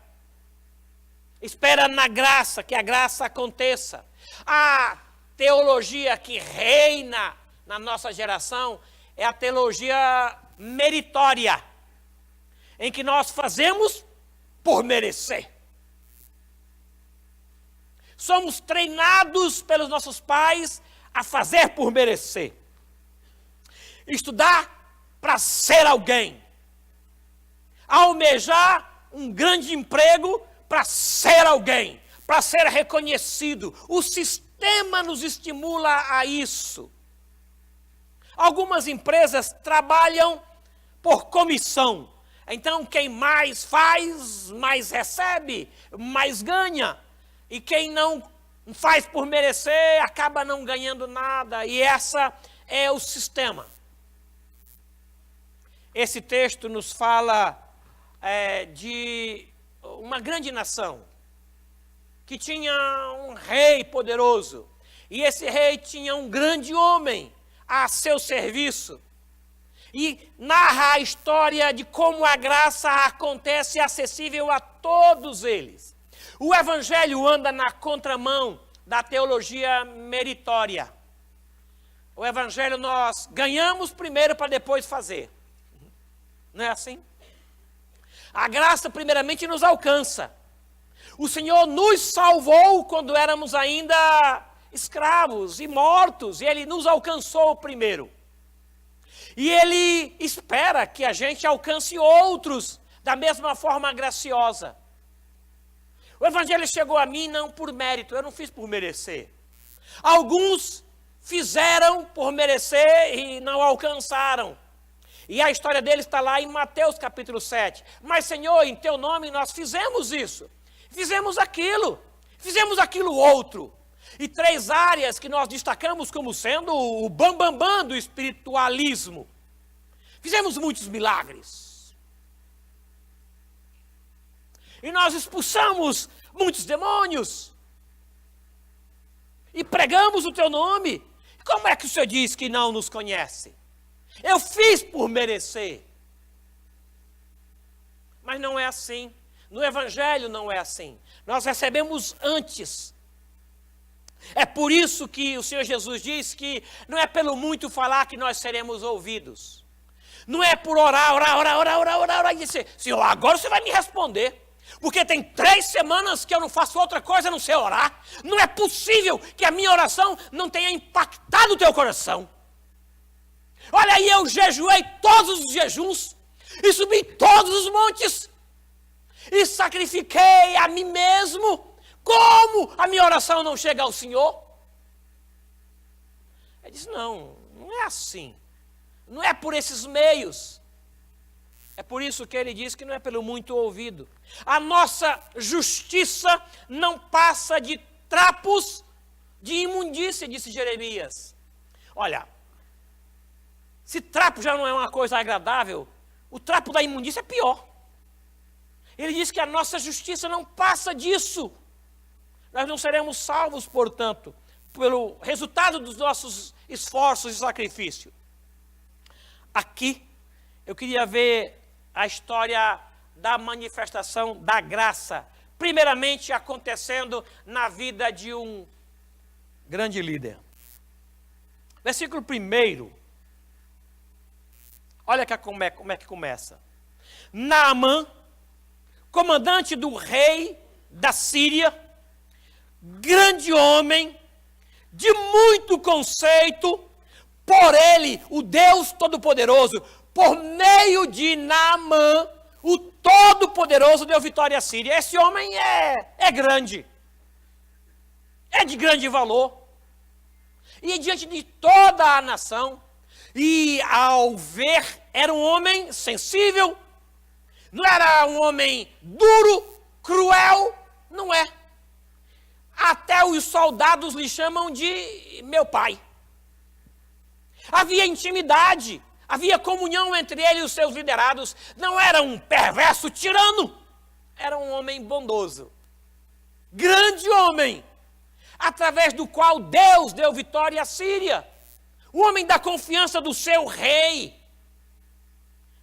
Espera na graça, que a graça aconteça. A teologia que reina na nossa geração é a teologia meritória, em que nós fazemos por merecer. Somos treinados pelos nossos pais a fazer por merecer. Estudar para ser alguém. Almejar um grande emprego para ser alguém, para ser reconhecido. O sistema nos estimula a isso. Algumas empresas trabalham por comissão. Então, quem mais faz, mais recebe, mais ganha. E quem não faz por merecer, acaba não ganhando nada. E essa é o sistema. Esse texto nos fala de uma grande nação, que tinha um rei poderoso, e esse rei tinha um grande homem a seu serviço, e narra a história de como a graça acontece acessível a todos eles. O Evangelho anda na contramão da teologia meritória. O Evangelho nós ganhamos primeiro para depois fazer. Não é assim? A graça primeiramente nos alcança. O Senhor nos salvou quando éramos ainda escravos e mortos, e Ele nos alcançou primeiro. E Ele espera que a gente alcance outros da mesma forma graciosa. O Evangelho chegou a mim não por mérito, eu não fiz por merecer. Alguns fizeram por merecer e não alcançaram. E a história deles está lá em Mateus capítulo 7. Mas, Senhor, em Teu nome nós fizemos isso, fizemos aquilo outro. E 3 áreas que nós destacamos como sendo o bambambam do espiritualismo. Fizemos muitos milagres. E nós expulsamos muitos demônios. E pregamos o Teu nome. Como é que o Senhor diz que não nos conhece? Eu fiz por merecer. Mas não é assim. No Evangelho não é assim. Nós recebemos antes. É por isso que o Senhor Jesus diz que não é pelo muito falar que nós seremos ouvidos. Não é por orar e dizer, Senhor, agora você vai me responder. Porque tem 3 semanas que eu não faço outra coisa a não ser orar. Não é possível que a minha oração não tenha impactado o teu coração. Olha aí, eu jejuei todos os jejuns, e subi todos os montes, e sacrifiquei a mim mesmo. Como a minha oração não chega ao Senhor? Ele diz, não é assim. Não é por esses meios. É por isso que ele diz que não é pelo muito ouvido. A nossa justiça não passa de trapos de imundícia, disse Jeremias. Olha, se trapo já não é uma coisa agradável, o trapo da imundícia é pior. Ele diz que a nossa justiça não passa disso. Nós não seremos salvos, portanto, pelo resultado dos nossos esforços e sacrifício. Aqui, eu queria ver a história da manifestação da graça, primeiramente acontecendo na vida de um grande líder. Versículo 1, olha como é que começa. Naamã, comandante do rei da Síria, grande homem, de muito conceito, por ele, o Deus Todo-Poderoso, por meio de Naamã, o Todo-Poderoso deu vitória à Síria. Esse homem é grande, é de grande valor, e diante de toda a nação, e ao ver, era um homem sensível, não era um homem duro, cruel, não é. Até os soldados lhe chamam de meu pai. Havia intimidade, havia comunhão entre ele e os seus liderados. Não era um perverso tirano, era um homem bondoso. Grande homem, através do qual Deus deu vitória à Síria. O homem da confiança do seu rei.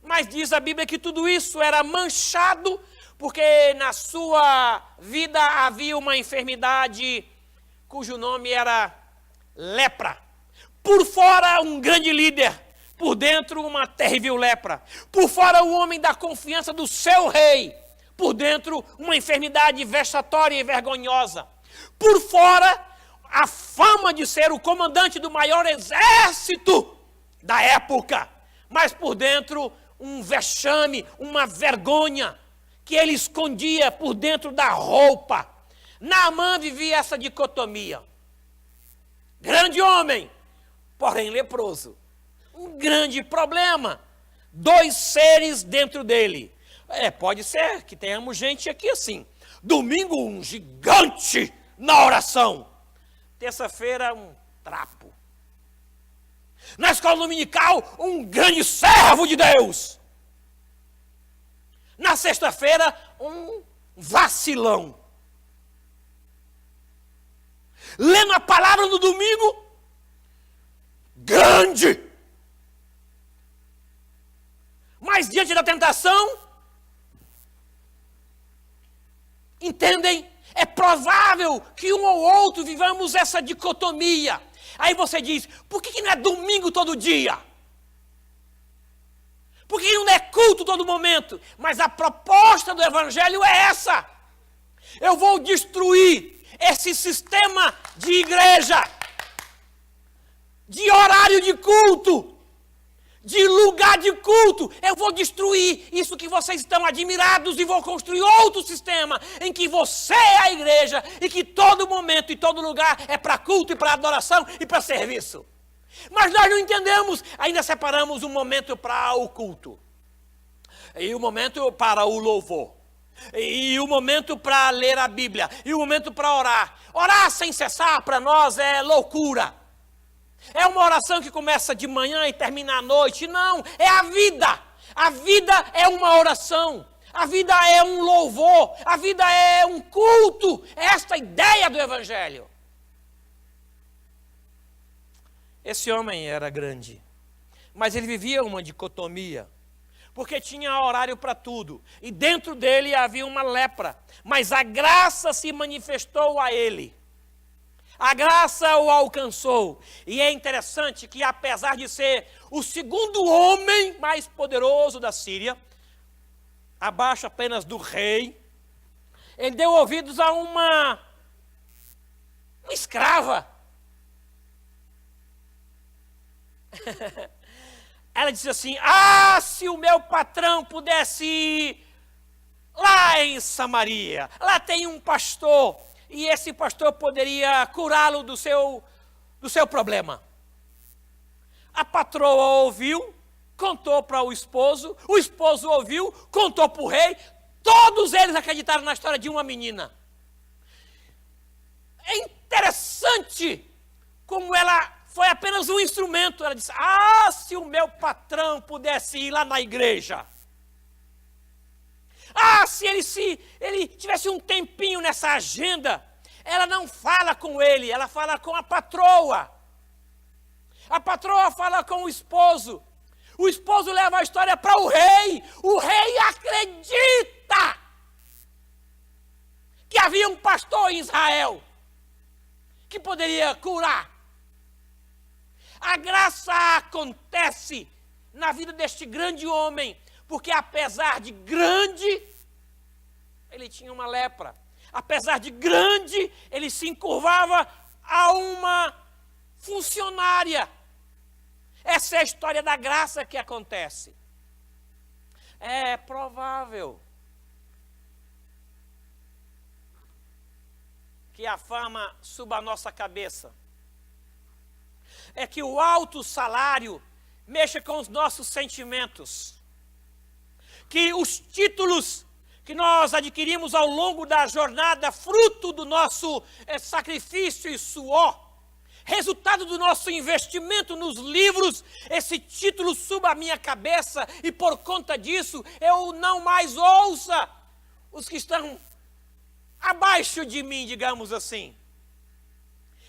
Mas diz a Bíblia que tudo isso era manchado, porque na sua vida havia uma enfermidade cujo nome era lepra. Por fora, um grande líder, por dentro, uma terrível lepra. Por fora, o homem da confiança do seu rei, por dentro, uma enfermidade vexatória e vergonhosa. Por fora, a fama de ser o comandante do maior exército da época, mas por dentro, um vexame, uma vergonha, que ele escondia por dentro da roupa. Naamã vivia essa dicotomia. Grande homem, porém leproso. Um grande problema. 2 seres dentro dele. Pode ser que tenhamos gente aqui assim. Domingo, um gigante na oração. Terça-feira, um trapo. Na escola dominical, um grande servo de Deus. Na sexta-feira, um vacilão. Lendo a palavra no domingo, grande. Mas diante da tentação, entendem? É provável que um ou outro vivamos essa dicotomia. Aí você diz, por que não é domingo todo dia? Por que não é culto todo momento? Mas a proposta do Evangelho é essa. Eu vou destruir esse sistema de igreja, de horário de culto, de lugar de culto. Eu vou destruir isso que vocês estão admirados e vou construir outro sistema em que você é a igreja e que todo momento e todo lugar é para culto e para adoração e para serviço. Mas nós não entendemos, ainda separamos um momento para o culto, e um momento para o louvor, e um momento para ler a Bíblia, e um momento para orar. Orar sem cessar para nós é loucura. É uma oração que começa de manhã e termina à noite. Não, é a vida. A vida é uma oração. A vida é um louvor. A vida é um culto. É esta a ideia do Evangelho. Esse homem era grande, mas ele vivia uma dicotomia, porque tinha horário para tudo. E dentro dele havia uma lepra, mas a graça se manifestou a ele. A graça o alcançou. E é interessante que, apesar de ser o segundo homem mais poderoso da Síria, abaixo apenas do rei, ele deu ouvidos a uma escrava. Ela disse assim, se o meu patrão pudesse ir lá em Samaria, lá tem um pastor, e esse pastor poderia curá-lo do seu problema. A patroa ouviu, contou para o esposo ouviu, contou para o rei, todos eles acreditaram na história de uma menina. É interessante como ela foi apenas um instrumento. Ela disse, se o meu patrão pudesse ir lá na igreja. Se ele tivesse um tempinho nessa agenda. Ela não fala com ele, ela fala com a patroa. A patroa fala com o esposo leva a história para o rei acredita que havia um pastor em Israel que poderia curar. A graça acontece na vida deste grande homem, porque apesar de grande, ele tinha uma lepra. Apesar de grande, ele se encurvava a uma funcionária. Essa é a história da graça que acontece. É provável que a fama suba à nossa cabeça. É que o alto salário mexa com os nossos sentimentos. Que os títulos que nós adquirimos ao longo da jornada, fruto do nosso sacrifício e suor, resultado do nosso investimento nos livros, esse título suba à minha cabeça e por conta disso eu não mais ouça os que estão abaixo de mim, digamos assim.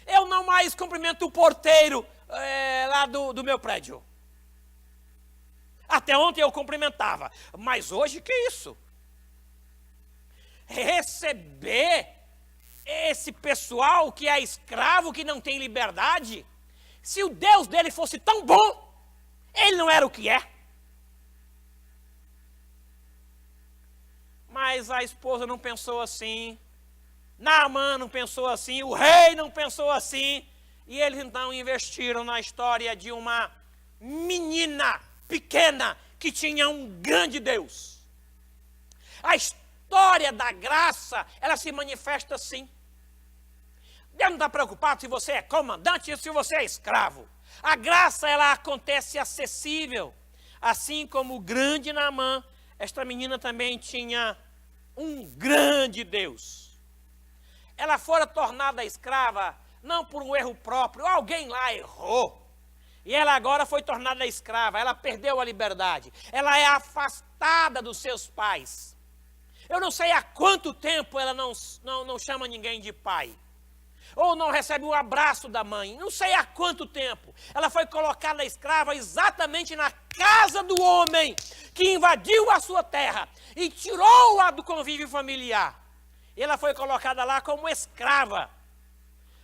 Eu não mais cumprimento o porteiro lá do meu prédio. Até ontem eu cumprimentava, mas hoje que isso? Receber esse pessoal que é escravo, que não tem liberdade, se o Deus dele fosse tão bom, ele não era o que é. Mas a esposa não pensou assim, Naamã não pensou assim, o rei não pensou assim, e eles então investiram na história de uma menina pequena que tinha um grande Deus. A história da graça, ela se manifesta assim. Deus não está preocupado se você é comandante ou se você é escravo. A graça, ela acontece acessível. Assim como o grande Naamã, esta menina também tinha um grande Deus. Ela fora tornada escrava, não por um erro próprio, alguém lá errou. E ela agora foi tornada escrava, ela perdeu a liberdade. Ela é afastada dos seus pais. Eu não sei há quanto tempo ela não chama ninguém de pai. Ou não recebe o abraço da mãe. Não sei há quanto tempo. Ela foi colocada escrava exatamente na casa do homem que invadiu a sua terra e tirou-a do convívio familiar. E ela foi colocada lá como escrava.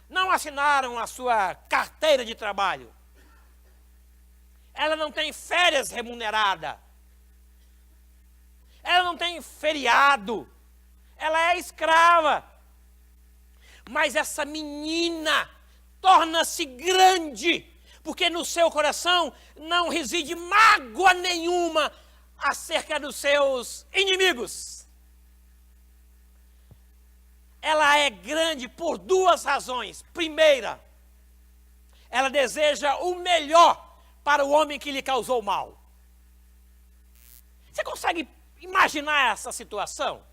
Não assinaram a sua carteira de trabalho. Ela não tem férias remuneradas. Ela não tem feriado. Ela é escrava. Mas essa menina torna-se grande, porque no seu coração não reside mágoa nenhuma acerca dos seus inimigos. Ela é grande por duas razões. Primeira, ela deseja o melhor para o homem que lhe causou mal. Você consegue imaginar essa situação?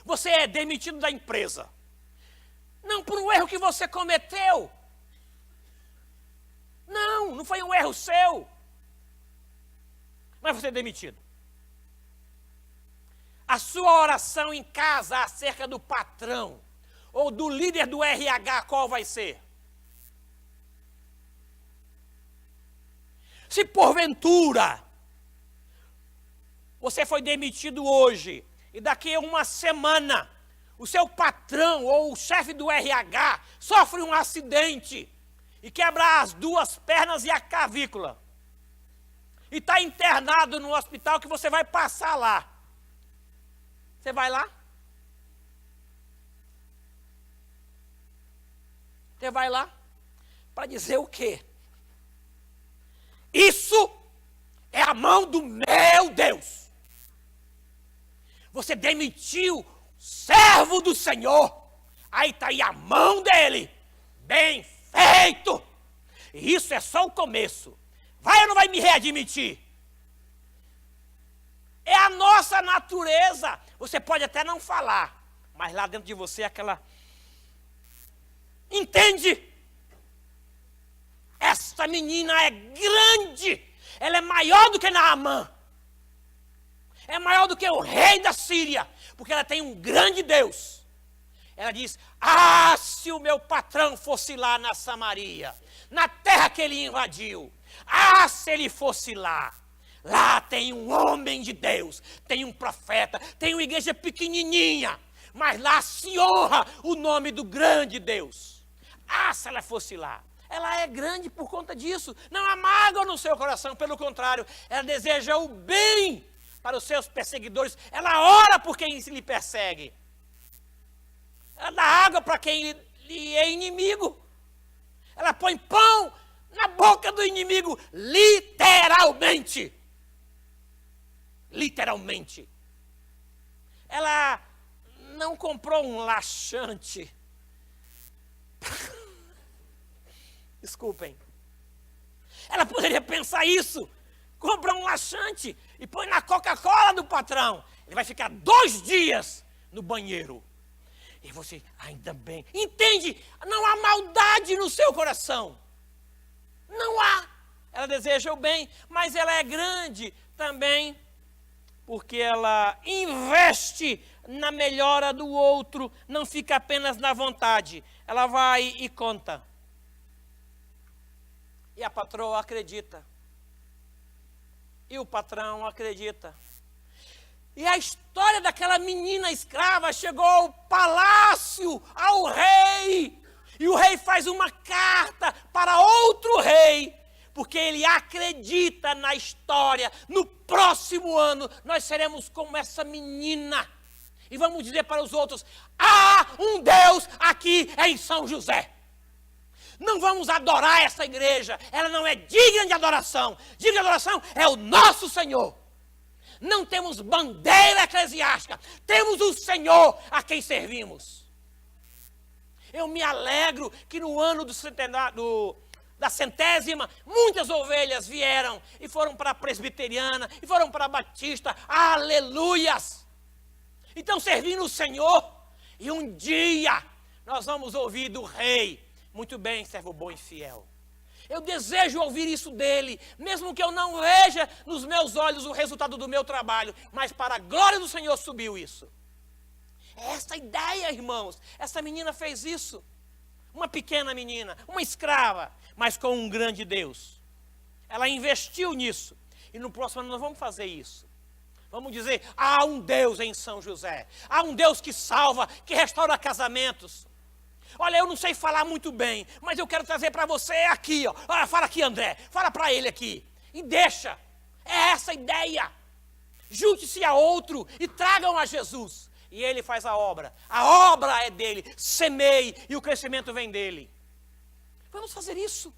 Você é demitido da empresa. Não por um erro que você cometeu. Não foi um erro seu. Mas você é demitido. A sua oração em casa acerca do patrão ou do líder do RH, qual vai ser? Se porventura você foi demitido hoje e daqui a uma semana o seu patrão ou o chefe do RH sofre um acidente e quebra as duas pernas e a clavícula e está internado no hospital que você vai passar lá, você vai lá? Você vai lá para dizer o quê? Isso é a mão do meu Deus. Você demitiu servo do Senhor. Aí está aí a mão dele. Bem feito. E isso é só o começo. Vai ou não vai me readmitir? É a nossa natureza. Você pode até não falar, mas lá dentro de você é aquela... Entende? Essa menina é grande. Ela é maior do que Naamã. É maior do que o rei da Síria. Porque ela tem um grande Deus. Ela diz, se o meu patrão fosse lá na Samaria, na terra que ele invadiu. Se ele fosse lá. Lá tem um homem de Deus, tem um profeta, tem uma igreja pequenininha. Mas lá se honra o nome do grande Deus. Se ela fosse lá. Ela é grande por conta disso. Não há mágoa no seu coração, pelo contrário. Ela deseja o bem para os seus perseguidores. Ela ora por quem lhe persegue. Ela dá água para quem lhe é inimigo. Ela põe pão na boca do inimigo, literalmente. Literalmente. Ela não comprou um laxante. Desculpem. Ela poderia pensar isso. Compra um laxante e põe na Coca-Cola do patrão. Ele vai ficar 2 dias no banheiro. E você, ainda bem. Entende? Não há maldade no seu coração. Não há. Ela deseja o bem, mas ela é grande também porque ela investe na melhora do outro, não fica apenas na vontade. Ela vai e conta. E a patroa acredita. E o patrão acredita. E a história daquela menina escrava chegou ao palácio, ao rei. E o rei faz uma carta para outro rei, porque ele acredita na história. No próximo ano, nós seremos como essa menina. E vamos dizer para os outros, há um Deus aqui em São José. Não vamos adorar essa igreja, ela não é digna de adoração. Digna de adoração é o nosso Senhor. Não temos bandeira eclesiástica, temos o Senhor a quem servimos. Eu me alegro que no ano da centésima, muitas ovelhas vieram e foram para a presbiteriana, e foram para a batista, aleluias! Então servindo o Senhor, e um dia nós vamos ouvir do rei, Muito bem, servo bom e fiel. Eu desejo ouvir isso dele, mesmo que eu não veja nos meus olhos o resultado do meu trabalho, mas para a glória do Senhor subiu isso. É essa a ideia, irmãos. Essa menina fez isso. Uma pequena menina, uma escrava, mas com um grande Deus. Ela investiu nisso. E no próximo ano nós vamos fazer isso. Vamos dizer, há um Deus em São José. Há um Deus que salva, que restaura casamentos. Olha, eu não sei falar muito bem, mas eu quero trazer para você aqui, ó. Olha, fala aqui, André. Fala para ele aqui. E deixa. É essa a ideia. Junte-se a outro e tragam a Jesus. E ele faz a obra. A obra é dele. Semeie e o crescimento vem dele. Vamos fazer isso.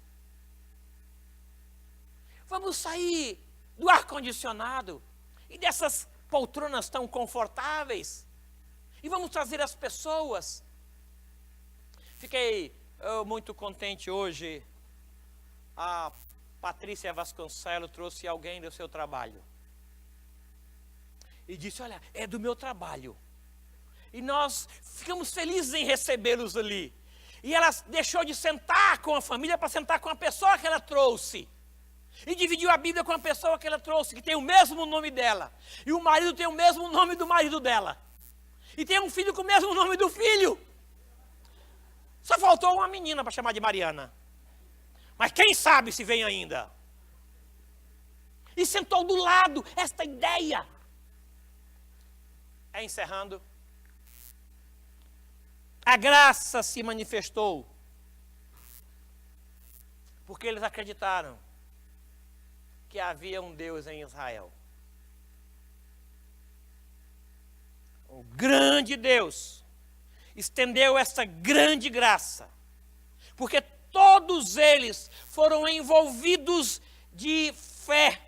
Vamos sair do ar-condicionado e dessas poltronas tão confortáveis. E vamos trazer as pessoas. Fiquei muito contente hoje. A Patrícia Vasconcelos trouxe alguém do seu trabalho. E disse, olha, é do meu trabalho. E nós ficamos felizes em recebê-los ali. E ela deixou de sentar com a família para sentar com a pessoa que ela trouxe. E dividiu a Bíblia com a pessoa que ela trouxe, que tem o mesmo nome dela. E o marido tem o mesmo nome do marido dela. E tem um filho com o mesmo nome do filho. Só faltou uma menina para chamar de Mariana. Mas quem sabe se vem ainda. E sentou do lado esta ideia. Encerrando. A graça se manifestou. Porque eles acreditaram que havia um Deus em Israel. O grande Deus estendeu essa grande graça, porque todos eles foram envolvidos de fé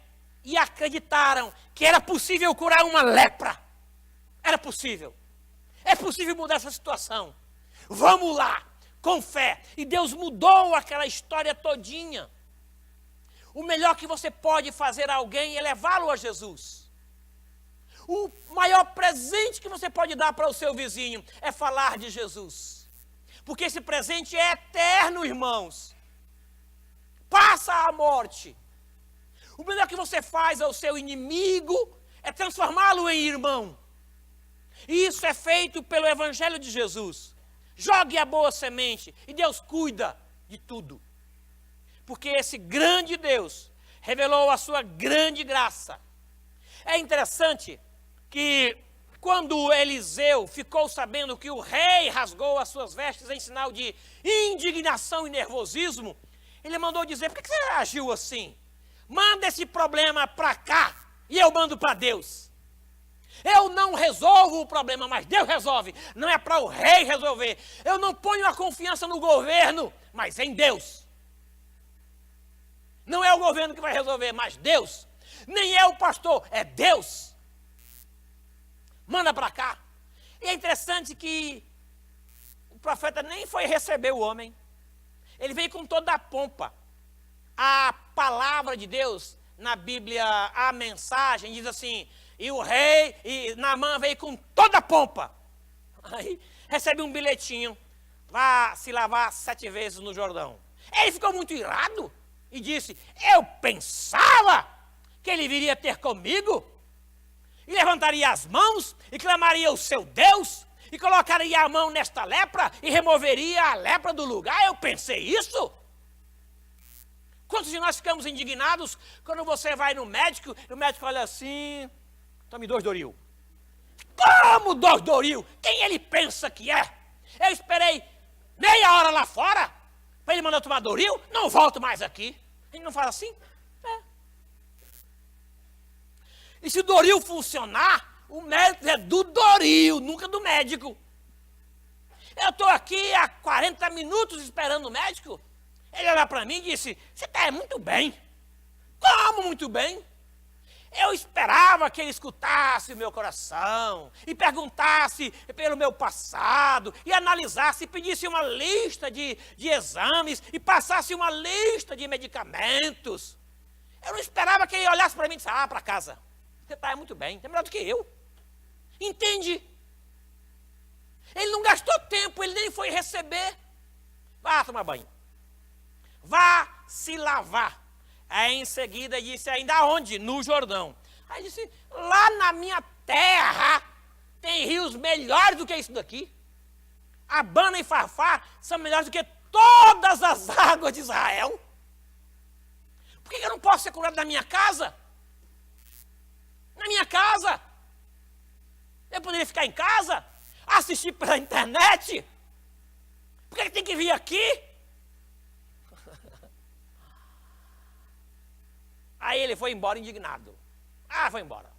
e acreditaram que era possível curar uma lepra. Era possível. É possível mudar essa situação. Vamos lá, com fé. E Deus mudou aquela história todinha. O melhor que você pode fazer a alguém é levá-lo a Jesus. O maior presente que você pode dar para o seu vizinho é falar de Jesus. Porque esse presente é eterno, irmãos. Passa a morte. O melhor que você faz ao seu inimigo é transformá-lo em irmão. E isso é feito pelo Evangelho de Jesus. Jogue a boa semente e Deus cuida de tudo. Porque esse grande Deus revelou a sua grande graça. É interessante que quando Eliseu ficou sabendo que o rei rasgou as suas vestes em sinal de indignação e nervosismo, ele mandou dizer, por que você agiu assim? Manda esse problema para cá e eu mando para Deus. Eu não resolvo o problema, mas Deus resolve. Não é para o rei resolver. Eu não ponho a confiança no governo, mas em Deus. Não é o governo que vai resolver, mas Deus. Nem é o pastor, é Deus. Manda para cá. E é interessante que o profeta nem foi receber o homem. Ele veio com toda a pompa. A palavra de Deus, na Bíblia, a mensagem, diz assim, e o rei, e Naamã veio com toda a pompa. Aí recebe um bilhetinho, vá se lavar 7 vezes no Jordão. Ele ficou muito irado e disse, eu pensava que ele viria ter comigo, e levantaria as mãos, e clamaria o seu Deus, e colocaria a mão nesta lepra, e removeria a lepra do lugar. Eu pensei isso. Quantos de nós ficamos indignados quando você vai no médico, e o médico olha assim, tome 2 Doril. Como 2 Doril? Quem ele pensa que é? Eu esperei meia hora lá fora, para ele mandar tomar Doril, não volto mais aqui. A gente não fala assim? É. E se o Doril funcionar, o médico é do Doril, nunca do médico. Eu estou aqui há 40 minutos esperando o médico. Ele olhou para mim e disse, você está muito bem. Como muito bem? Eu esperava que ele escutasse o meu coração e perguntasse pelo meu passado e analisasse e pedisse uma lista de exames e passasse uma lista de medicamentos. Eu não esperava que ele olhasse para mim e disse, para casa. Você está muito bem, é melhor do que eu. Entende? Ele não gastou tempo, ele nem foi receber. Vá tomar banho. Vá se lavar. Aí em seguida disse ainda onde? No Jordão. Aí disse, lá na minha terra tem rios melhores do que isso daqui. Abana e Farfar são melhores do que todas as águas de Israel. Por que eu não posso ser curado na minha casa? Na minha casa. Eu poderia ficar em casa, assistir pela internet. Por que tem que vir aqui? Aí ele foi embora indignado. Foi embora.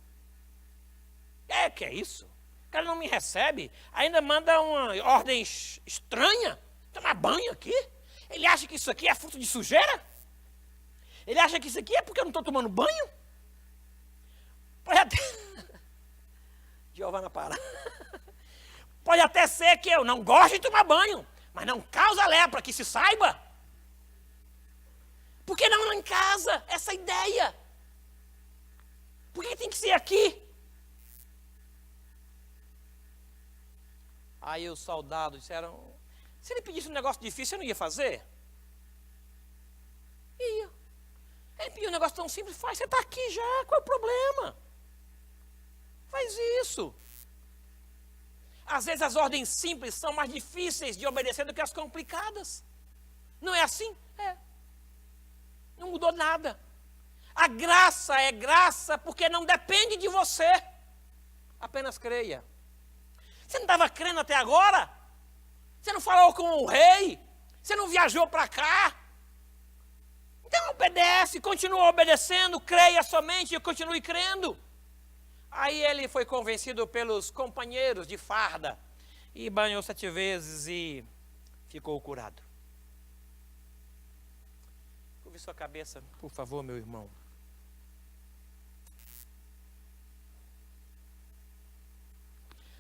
Que é isso? O cara não me recebe, ainda manda uma ordem estranha. Tomar banho aqui? Ele acha que isso aqui é fruto de sujeira? Ele acha que isso aqui é porque eu não estou tomando banho? Pode até... Giovana, para. Pode até ser que eu não gosto de tomar banho, mas não causa lepra, que se saiba. Por que não lá em casa? Essa ideia. Por que tem que ser aqui? Aí os soldados disseram, se ele pedisse um negócio difícil, você não ia fazer? Ia. Ele pediu um negócio tão simples, faz, você está aqui já, qual é o problema? Faz isso. Às vezes as ordens simples são mais difíceis de obedecer do que as complicadas. Não é assim? É. Não mudou nada. A graça é graça porque não depende de você. Apenas creia. Você não estava crendo até agora? Você não falou com o rei? Você não viajou para cá? Então obedece, continua obedecendo, creia somente e continue crendo. Aí ele foi convencido pelos companheiros de farda e banhou 7 vezes e ficou curado. Curve sua cabeça, por favor, meu irmão.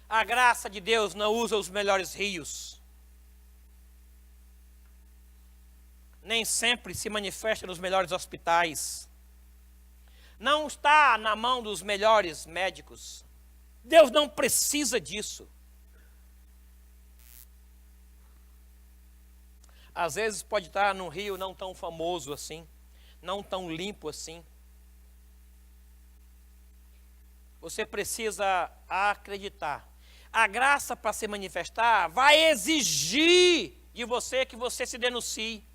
A graça de Deus não usa os melhores rios. Nem sempre se manifesta nos melhores hospitais. Não está na mão dos melhores médicos. Deus não precisa disso. Às vezes pode estar num rio não tão famoso assim, não tão limpo assim. Você precisa acreditar. A graça para se manifestar vai exigir de você que você se denuncie,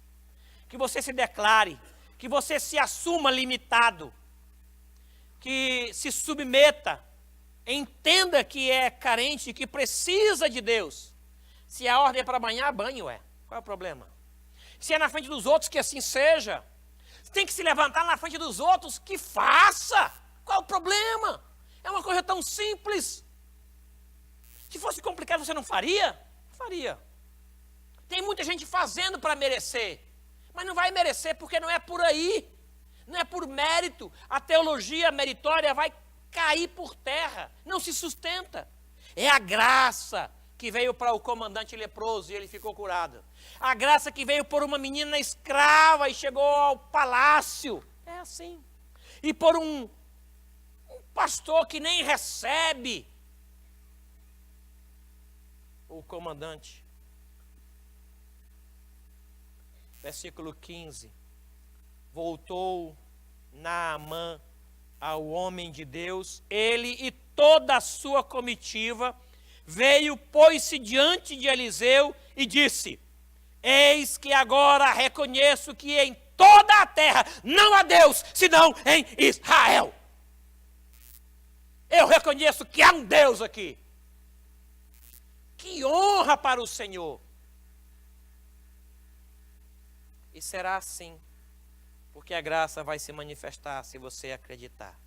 que você se declare, que você se assuma limitado, que se submeta, entenda que é carente, que precisa de Deus. Se a ordem é para banhar, banho é. Qual é o problema? Se é na frente dos outros, que assim seja. Se tem que se levantar na frente dos outros, que faça. Qual é o problema? É uma coisa tão simples. Se fosse complicado, você não faria? Faria. Tem muita gente fazendo para merecer, mas não vai merecer porque não é por aí. Não é por mérito. A teologia meritória vai cair por terra. Não se sustenta. É a graça que veio para o comandante leproso e ele ficou curado. A graça que veio por uma menina escrava e chegou ao palácio. É assim. E por um pastor que nem recebe o comandante. Versículo 15. Voltou Naamã ao homem de Deus, ele e toda a sua comitiva, veio, pôs-se diante de Eliseu e disse: eis que agora reconheço que em toda a terra não há Deus, senão em Israel. Eu reconheço que há um Deus aqui. Que honra para o Senhor. E será assim, porque a graça vai se manifestar se você acreditar.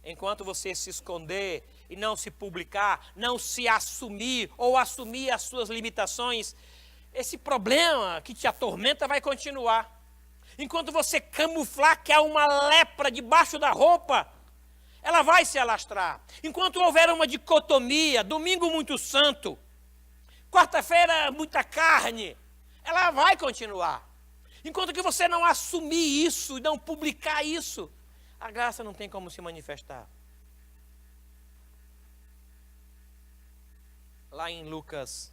Enquanto você se esconder e não se publicar, não se assumir ou assumir as suas limitações, esse problema que te atormenta vai continuar. Enquanto você camuflar que há uma lepra debaixo da roupa, ela vai se alastrar. Enquanto houver uma dicotomia, domingo muito santo, quarta-feira muita carne, ela vai continuar. Enquanto que você não assumir isso e não publicar isso, a graça não tem como se manifestar. Lá em Lucas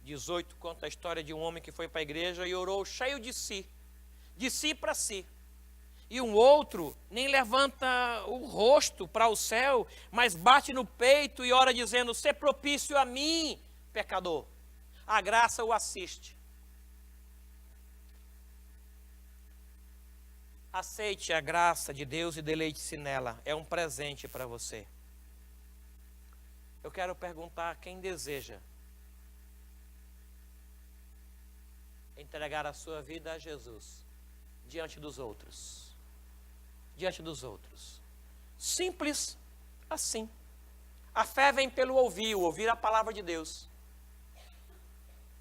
18 conta a história de um homem que foi para a igreja e orou cheio de si para si. E um outro nem levanta o rosto para o céu, mas bate no peito e ora dizendo: "Sê propício a mim, pecador". A graça o assiste. Aceite a graça de Deus e deleite-se nela. É um presente para você. Eu quero perguntar a quem deseja entregar a sua vida a Jesus diante dos outros. Diante dos outros. Simples assim. A fé vem pelo ouvir a palavra de Deus.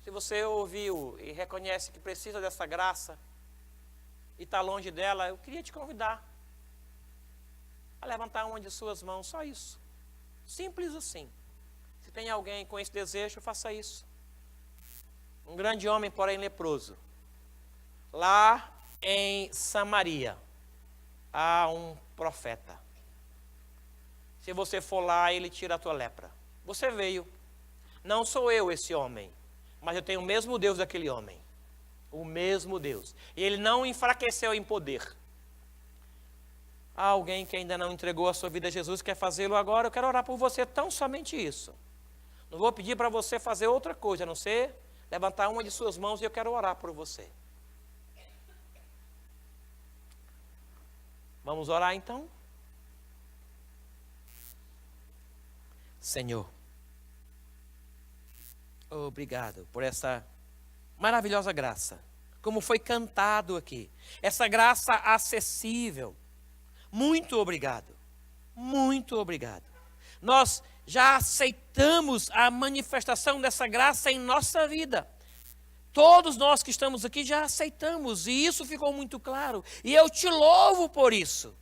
Se você ouviu e reconhece que precisa dessa graça e está longe dela, eu queria te convidar a levantar uma de suas mãos, só isso. Simples assim. Se tem alguém com esse desejo, faça isso. Um grande homem, porém leproso, lá em Samaria, há um profeta. Se você for lá, ele tira a tua lepra. Você veio. Não sou eu esse homem, mas eu tenho o mesmo Deus daquele homem. O mesmo Deus. E ele não enfraqueceu em poder. Há alguém que ainda não entregou a sua vida a Jesus, quer fazê-lo agora? Eu quero orar por você, tão somente isso. Não vou pedir para você fazer outra coisa, a não ser levantar uma de suas mãos e eu quero orar por você. Vamos orar então? Senhor, obrigado por essa maravilhosa graça, como foi cantado aqui, essa graça acessível. Muito obrigado, muito obrigado. Nós já aceitamos a manifestação dessa graça em nossa vida. Todos nós que estamos aqui já aceitamos, e isso ficou muito claro. E eu te louvo por isso.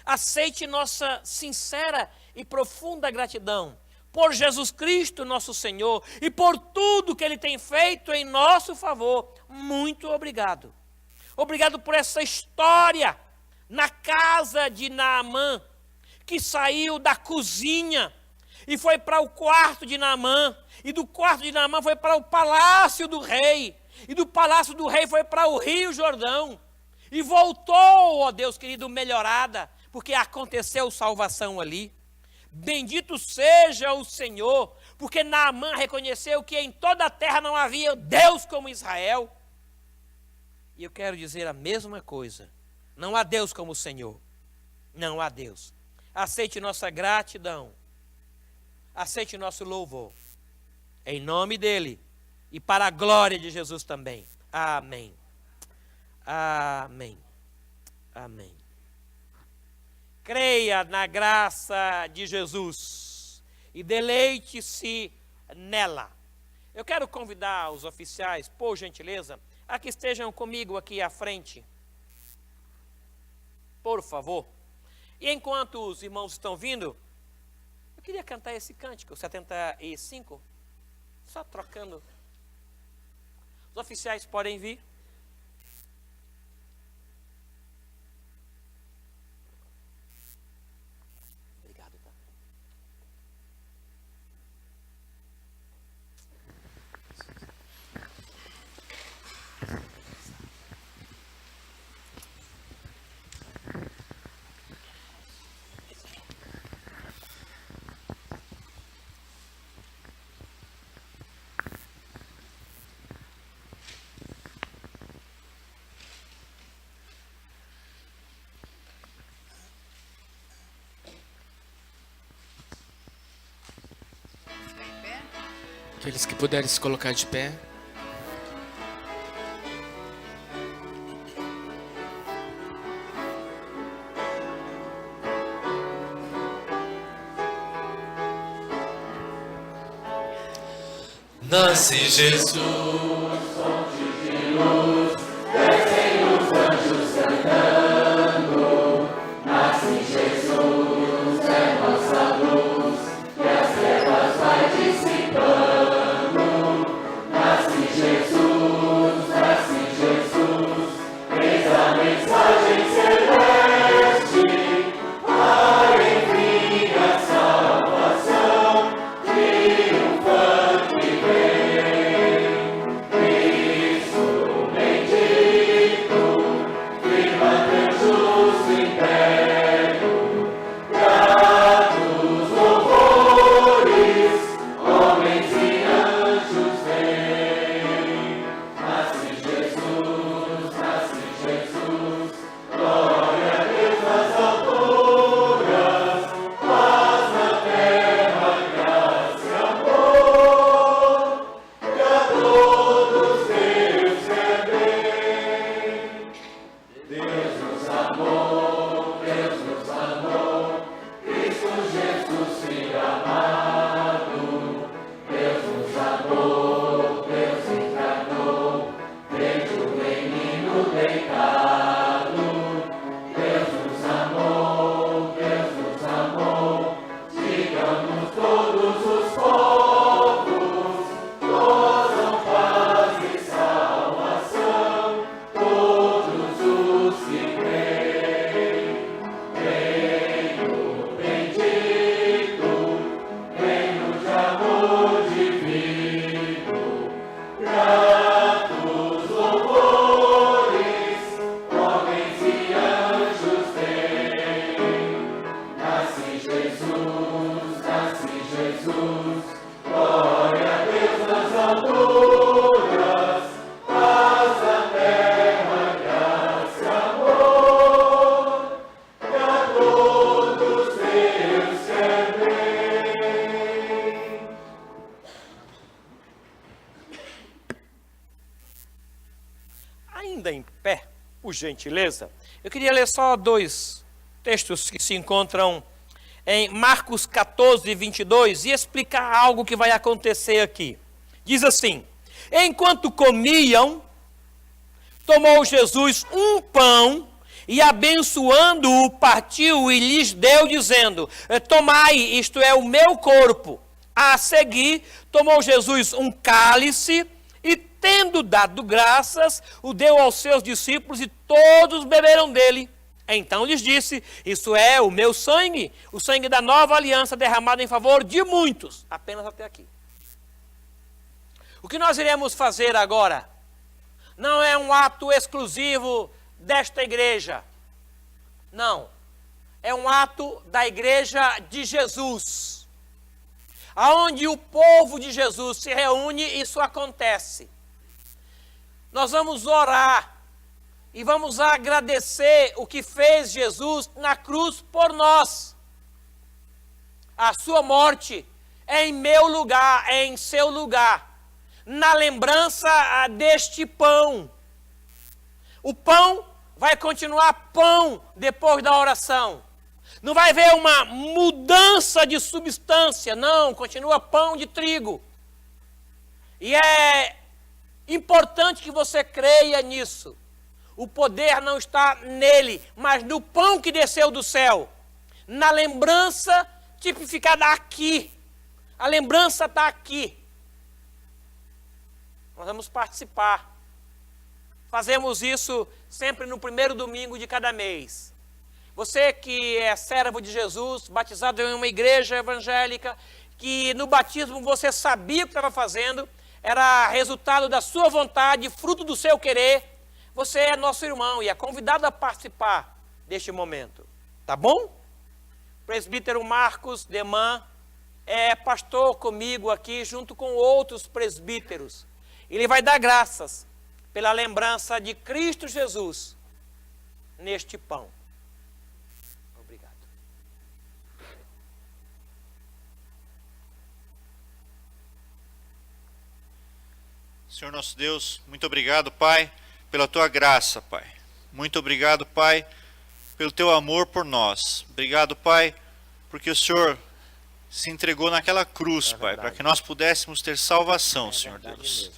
Aceite nossa sincera e profunda gratidão por Jesus Cristo, nosso Senhor, e por tudo que Ele tem feito em nosso favor. Muito obrigado. Obrigado por essa história na casa de Naamã, que saiu da cozinha e foi para o quarto de Naamã. E do quarto de Naamã foi para o palácio do rei. E do palácio do rei foi para o Rio Jordão. E voltou, ó Deus querido, melhorada, porque aconteceu salvação ali. Bendito seja o Senhor, porque Naamã reconheceu que em toda a terra não havia Deus como Israel. E eu quero dizer a mesma coisa. Não há Deus como o Senhor. Não há Deus. Aceite nossa gratidão. Aceite nosso louvor. Em nome dele e para a glória de Jesus também. Amém. Amém. Amém. Creia na graça de Jesus e deleite-se nela. Eu quero convidar os oficiais, por gentileza, a que estejam comigo aqui à frente. Por favor. E enquanto os irmãos estão vindo, eu queria cantar esse cântico, 75, só trocando. Os oficiais podem vir. Obrigado, tá? Aqueles que puderem se colocar de pé. Nasce Jesus. Salvação triunfante vem. ainda em pé, por gentileza, eu queria ler só 2 textos que se encontram em Marcos 14, 22 e explicar algo que vai acontecer aqui. Diz assim: enquanto comiam, tomou Jesus um pão e, abençoando-o, partiu e lhes deu, dizendo: tomai, isto é o meu corpo. A seguir, tomou Jesus um cálice e, tendo dado graças, o deu aos seus discípulos e todos beberam dele. Então lhes disse: isso é o meu sangue, o sangue da nova aliança derramado em favor de muitos. Apenas até aqui. O que nós iremos fazer agora não é um ato exclusivo desta igreja. Não. É um ato da igreja de Jesus. Aonde o povo de Jesus se reúne, isso acontece. Nós vamos orar e vamos agradecer o que fez Jesus na cruz por nós. A sua morte é em meu lugar, é em seu lugar. Na lembrança deste pão. O pão vai continuar pão depois da oração. Não vai haver uma mudança de substância, não, continua pão de trigo. E é importante que você creia nisso. O poder não está nele, mas no pão que desceu do céu. Na lembrança tipificada aqui. A lembrança está aqui. Nós vamos participar. Fazemos isso sempre no primeiro domingo de cada mês. Você que é servo de Jesus, batizado em uma igreja evangélica, que no batismo você sabia o que estava fazendo, era resultado da sua vontade, fruto do seu querer, você é nosso irmão e é convidado a participar deste momento. Tá bom? O presbítero Marcos Deman é pastor comigo aqui, junto com outros presbíteros. Ele vai dar graças pela lembrança de Cristo Jesus neste pão. Obrigado. Senhor nosso Deus, muito obrigado, Pai, pela Tua graça, Pai. Muito obrigado, Pai, pelo Teu amor por nós. Obrigado, Pai, porque o Senhor se entregou naquela cruz, Pai, para que nós pudéssemos ter salvação, Senhor Deus.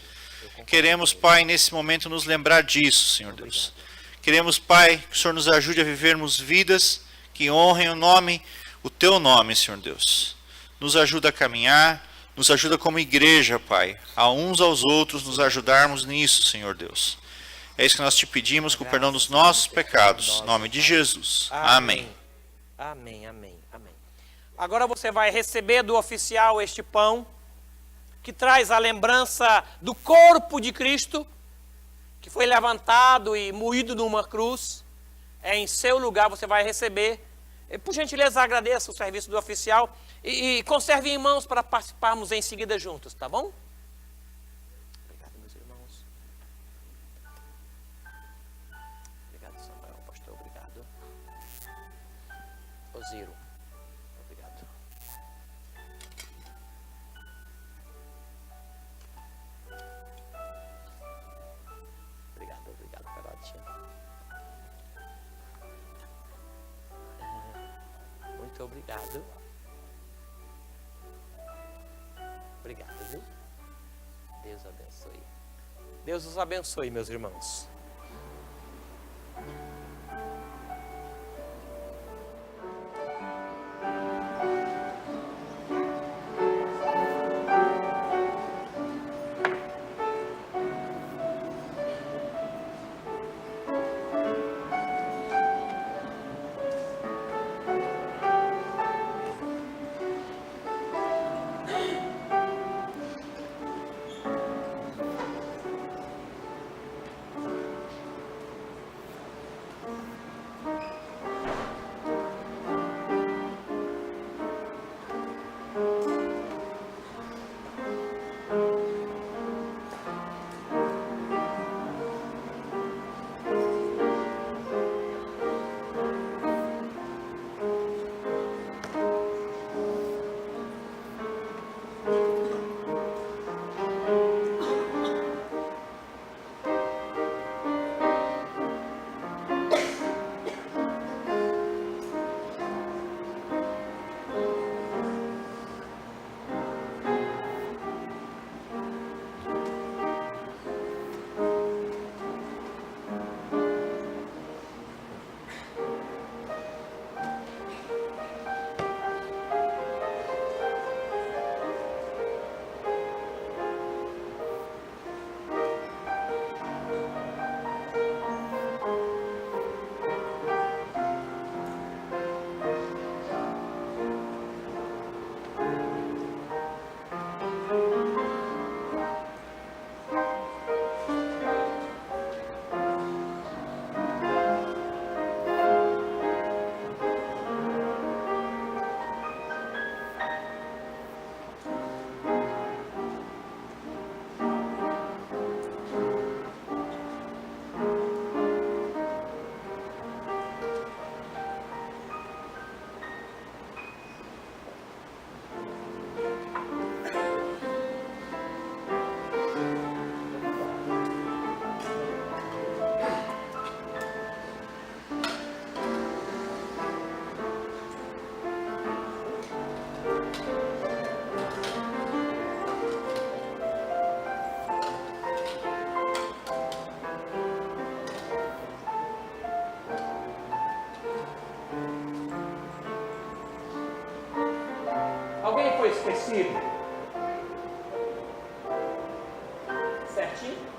Queremos, Pai, nesse momento nos lembrar disso, Senhor Deus. Queremos, Pai, que o Senhor nos ajude a vivermos vidas que honrem o Teu nome, Senhor Deus. Nos ajuda a caminhar, nos ajuda como igreja, Pai, a uns aos outros nos ajudarmos nisso, Senhor Deus. É isso que nós te pedimos, com o perdão dos nossos pecados, em nome de Jesus. Amém. Amém, amém, amém. Agora você vai receber do oficial este pão, que traz a lembrança do corpo de Cristo, que foi levantado e moído numa cruz. É em seu lugar, você vai receber. E, por gentileza, agradeça o serviço do oficial e conserve em mãos para participarmos em seguida juntos, tá bom? Obrigado, meus irmãos. Obrigado, Samuel, pastor, obrigado. Osiro, obrigado. Obrigado, Perotti. Muito obrigado. Obrigado, viu? Deus abençoe. Deus os abençoe, meus irmãos. esquecido? Certinho?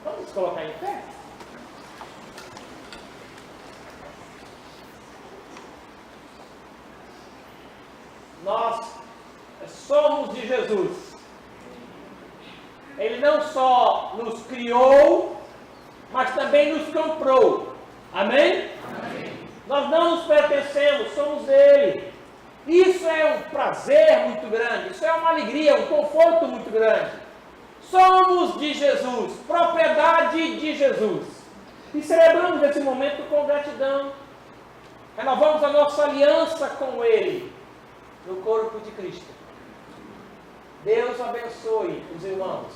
Vamos colocar em pé? Nós somos de Jesus. Ele não só nos criou, mas também nos comprou. Amém? Amém. Nós não nos pertencemos, somos dele. Isso é um prazer muito grande, isso é uma alegria, um conforto muito grande. Somos de Jesus, propriedade de Jesus. E celebramos esse momento com gratidão. Renovamos a nossa aliança com Ele, no corpo de Cristo. Deus abençoe os irmãos.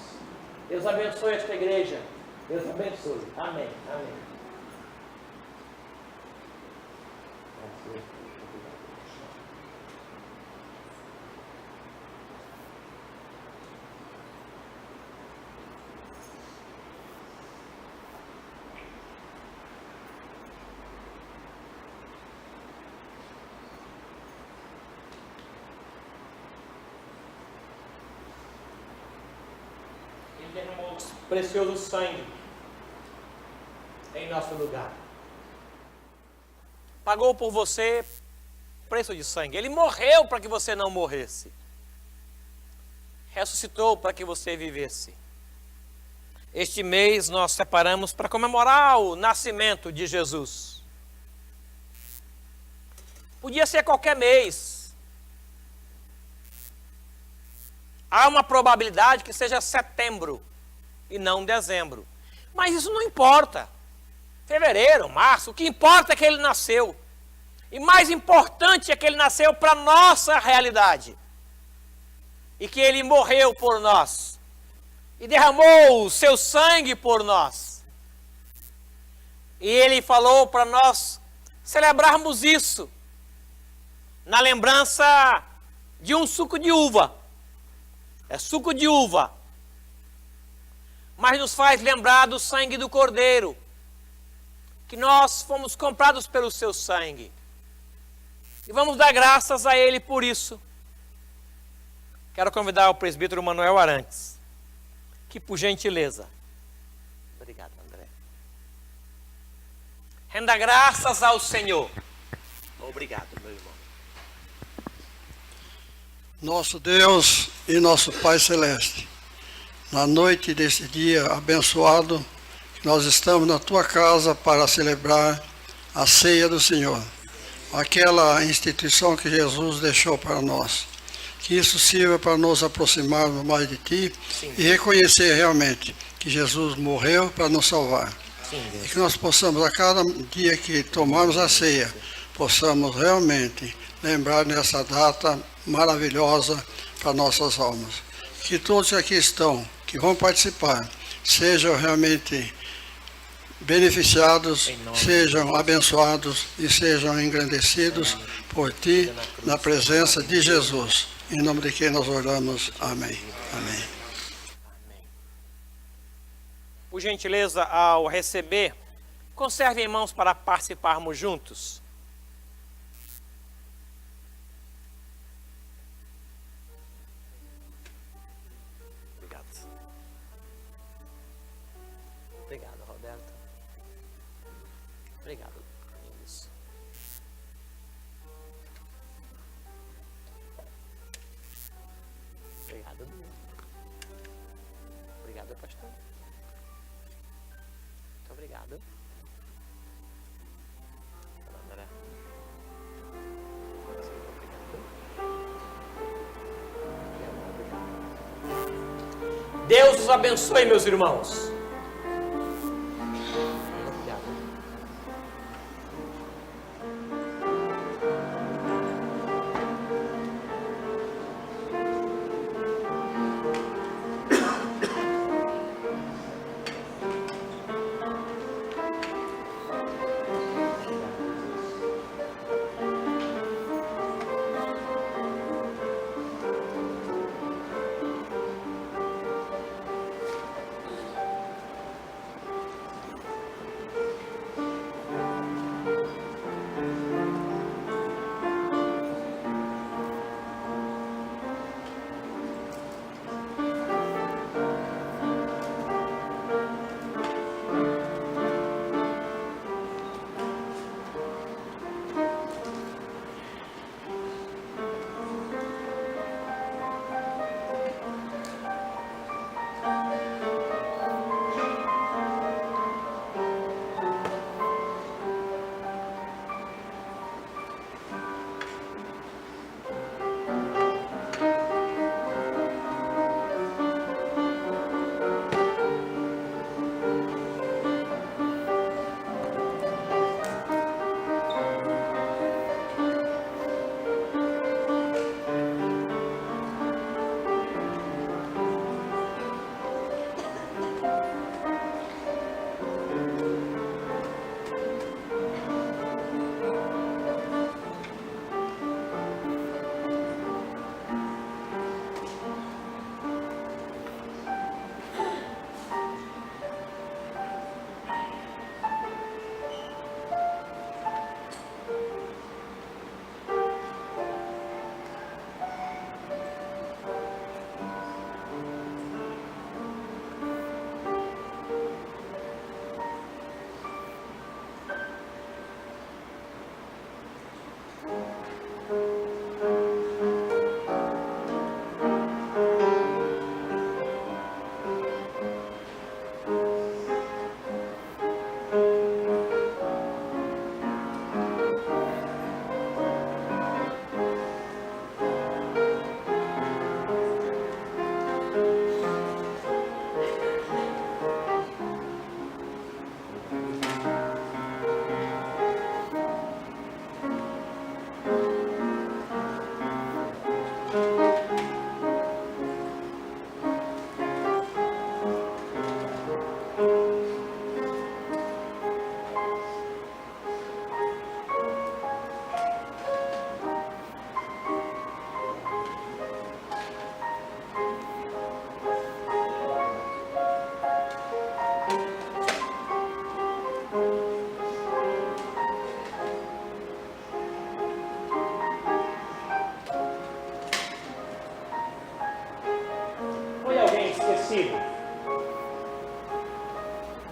Deus abençoe esta igreja. Deus abençoe. Amém. Amém. Derramou precioso sangue em nosso lugar. Pagou por você preço de sangue. Ele morreu para que você não morresse. Ressuscitou para que você vivesse. Este mês nós separamos para comemorar o nascimento de Jesus. Podia ser qualquer mês. Há uma probabilidade que seja setembro e não dezembro. Mas isso não importa. Fevereiro, março, o que importa é que ele nasceu. E mais importante é que ele nasceu para a nossa realidade. E que ele morreu por nós. E derramou o seu sangue por nós. E ele falou para nós celebrarmos isso. Na lembrança de um suco de uva. É suco de uva. Mas nos faz lembrar do sangue do Cordeiro. Que nós fomos comprados pelo seu sangue. E vamos dar graças a ele por isso. Quero convidar o presbítero Manuel Arantes. Que por gentileza. Obrigado, André. Renda graças ao Senhor. Obrigado, meu irmão. Nosso Deus e nosso Pai Celeste, na noite deste dia abençoado, nós estamos na tua casa para celebrar a ceia do Senhor, aquela instituição que Jesus deixou para nós. Que isso sirva para nos aproximarmos mais de ti. Sim. E reconhecer realmente que Jesus morreu para nos salvar. Sim, e que nós possamos, a cada dia que tomarmos a ceia, possamos realmente lembrar dessa data maravilhosa para nossas almas. Que todos que aqui estão, que vão participar, sejam realmente beneficiados, sejam abençoados e sejam engrandecidos por ti, na presença de Jesus. Em nome de quem nós oramos. Amém. Amém. Por gentileza, ao receber, conserve em mãos para participarmos juntos. Obrigado. Obrigado, Roberto. Obrigado. Isso. Obrigado. os abençoe, meus irmãos.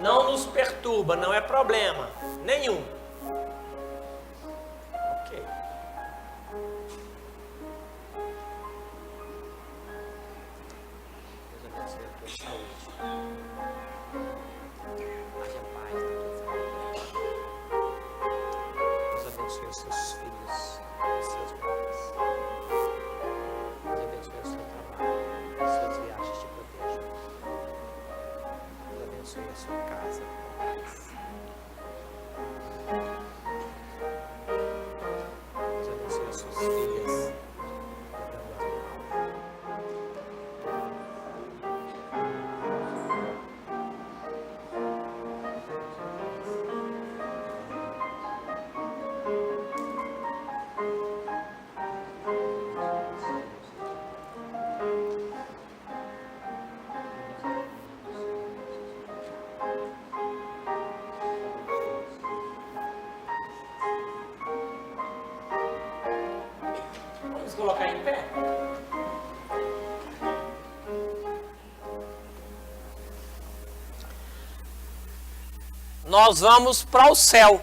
Não nos perturba, não é problema nenhum. Ok. Deus abençoe a tua saúde. Haja paz na tua família. Deus abençoe os seus filhos, os seus pais. Deus abençoe o seu trabalho, as suas viagens te protejam. Deus abençoe a sua casa com paz. Deus abençoe as suas filhas. Vamos colocar em pé? Nós vamos para o céu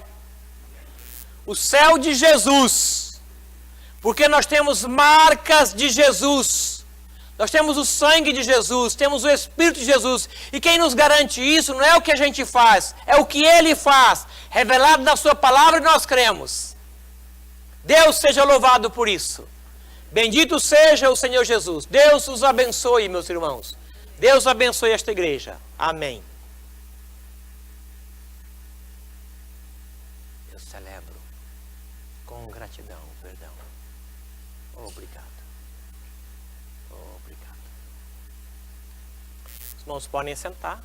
de Jesus, porque nós temos marcas de Jesus, nós temos o sangue de Jesus, temos o Espírito de Jesus, e quem nos garante isso não é o que a gente faz, é o que Ele faz, revelado na sua palavra, e nós cremos. Deus seja louvado por isso. Bendito seja o Senhor Jesus. Deus os abençoe, meus irmãos. Deus abençoe esta igreja. Amém. Eu celebro com gratidão, perdão. Obrigado. Obrigado. Os irmãos podem sentar.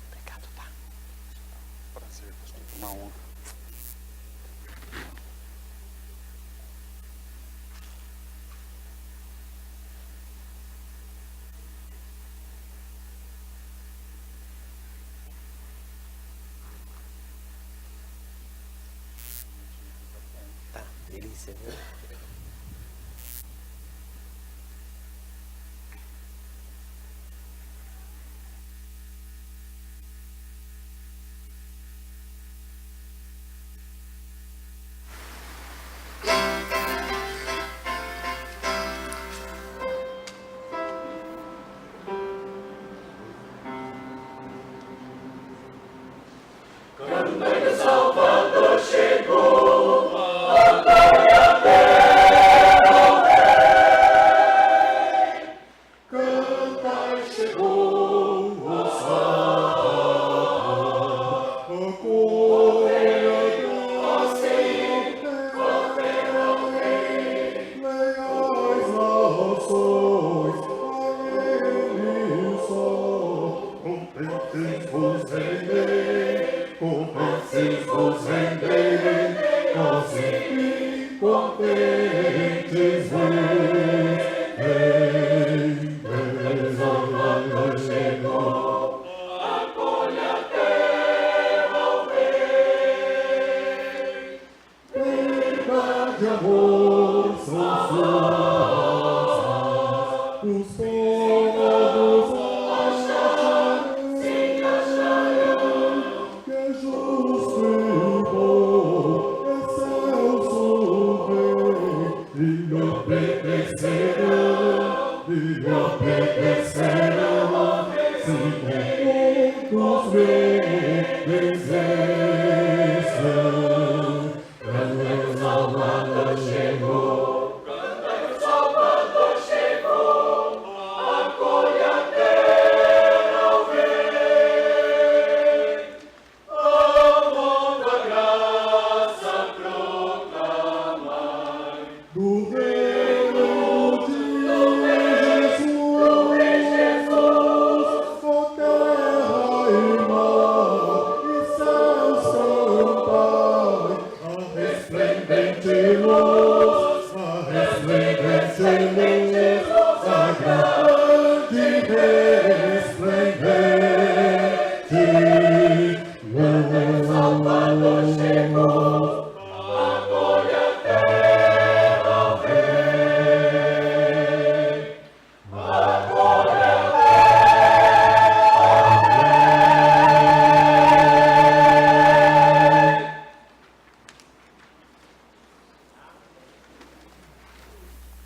Obrigado, tá? Prazer, pastor. Uma honra. Tá, delícia, viu?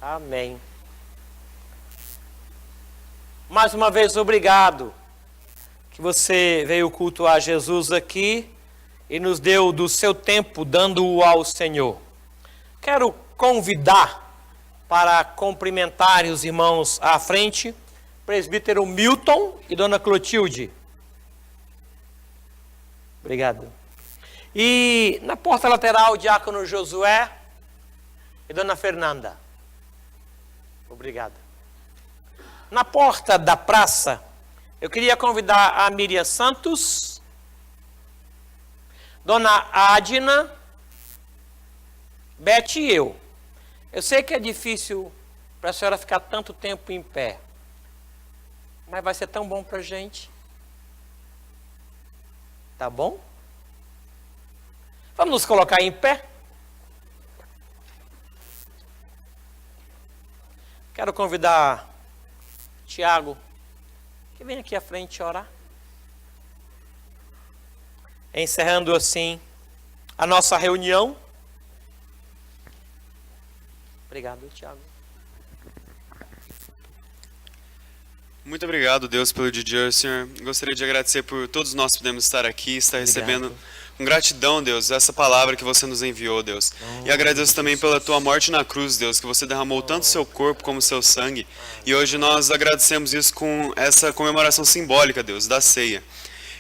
Amém. Mais uma vez, obrigado que você veio cultuar Jesus aqui e nos deu do seu tempo, dando-o ao Senhor. Quero convidar para cumprimentar os irmãos à frente, presbítero Milton e dona Clotilde. Obrigado. E na porta lateral, o diácono Josué e dona Fernanda. Obrigado. Na porta da praça, eu queria convidar a Miriam Santos, dona Adina, Beth e eu. Eu sei que é difícil para a senhora ficar tanto tempo em pé, mas vai ser tão bom para a gente. Tá bom? Vamos nos colocar em pé? Quero convidar Tiago, que vem aqui à frente orar. Encerrando assim a nossa reunião. Obrigado, Tiago. Muito obrigado, Deus, pelo dia, Senhor. Gostaria de agradecer por todos nós podemos estar aqui, estar recebendo com gratidão, Deus, essa palavra que você nos enviou, Deus. E agradeço também pela tua morte na cruz, Deus, que você derramou tanto o seu corpo como o seu sangue. E hoje nós agradecemos isso com essa comemoração simbólica, Deus, da ceia.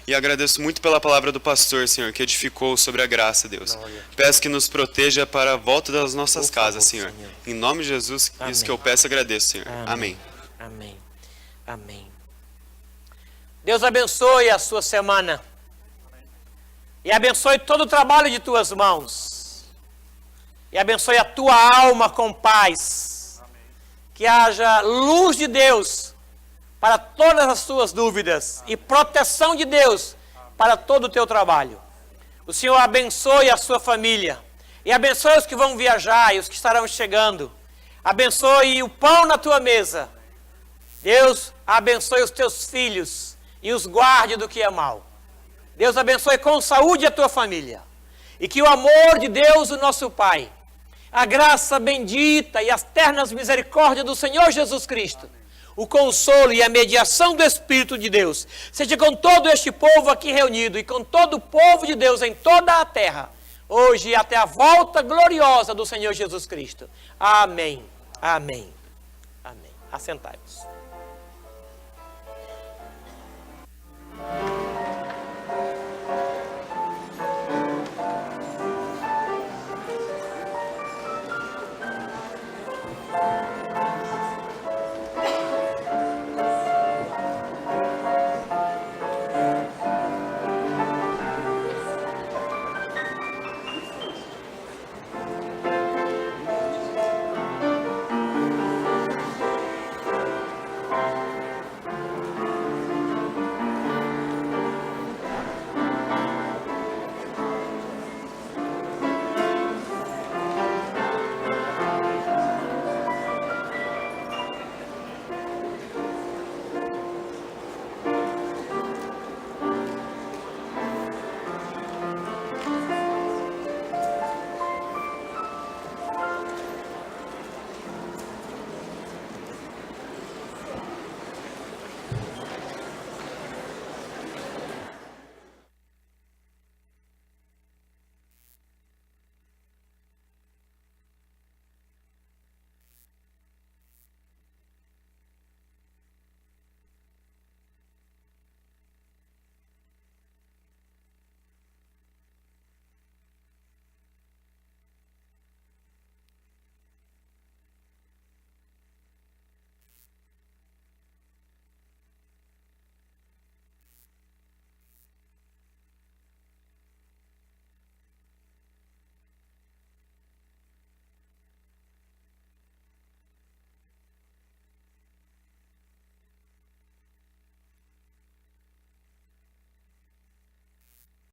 E agradeço muito pela palavra do pastor, Senhor, que edificou sobre a graça, Deus. Peço que nos proteja para a volta das nossas casas, Senhor. Em nome de Jesus, isso que eu peço e agradeço, Senhor. Amém. Amém. Amém. Deus abençoe a sua semana. E abençoe todo o trabalho de tuas mãos. E abençoe a tua alma com paz. Que haja luz de Deus para todas as tuas dúvidas. E proteção de Deus para todo o teu trabalho. O Senhor abençoe a sua família. E abençoe os que vão viajar e os que estarão chegando. Abençoe o pão na tua mesa. Deus abençoe os teus filhos e os guarde do que é mal. Deus abençoe com saúde a tua família. E que o amor de Deus, o nosso Pai, a graça bendita e as ternas misericórdias do Senhor Jesus Cristo, o consolo e a mediação do Espírito de Deus, seja com todo este povo aqui reunido e com todo o povo de Deus em toda a terra, hoje e até a volta gloriosa do Senhor Jesus Cristo. Amém. Amém. Amém. Assentai-vos.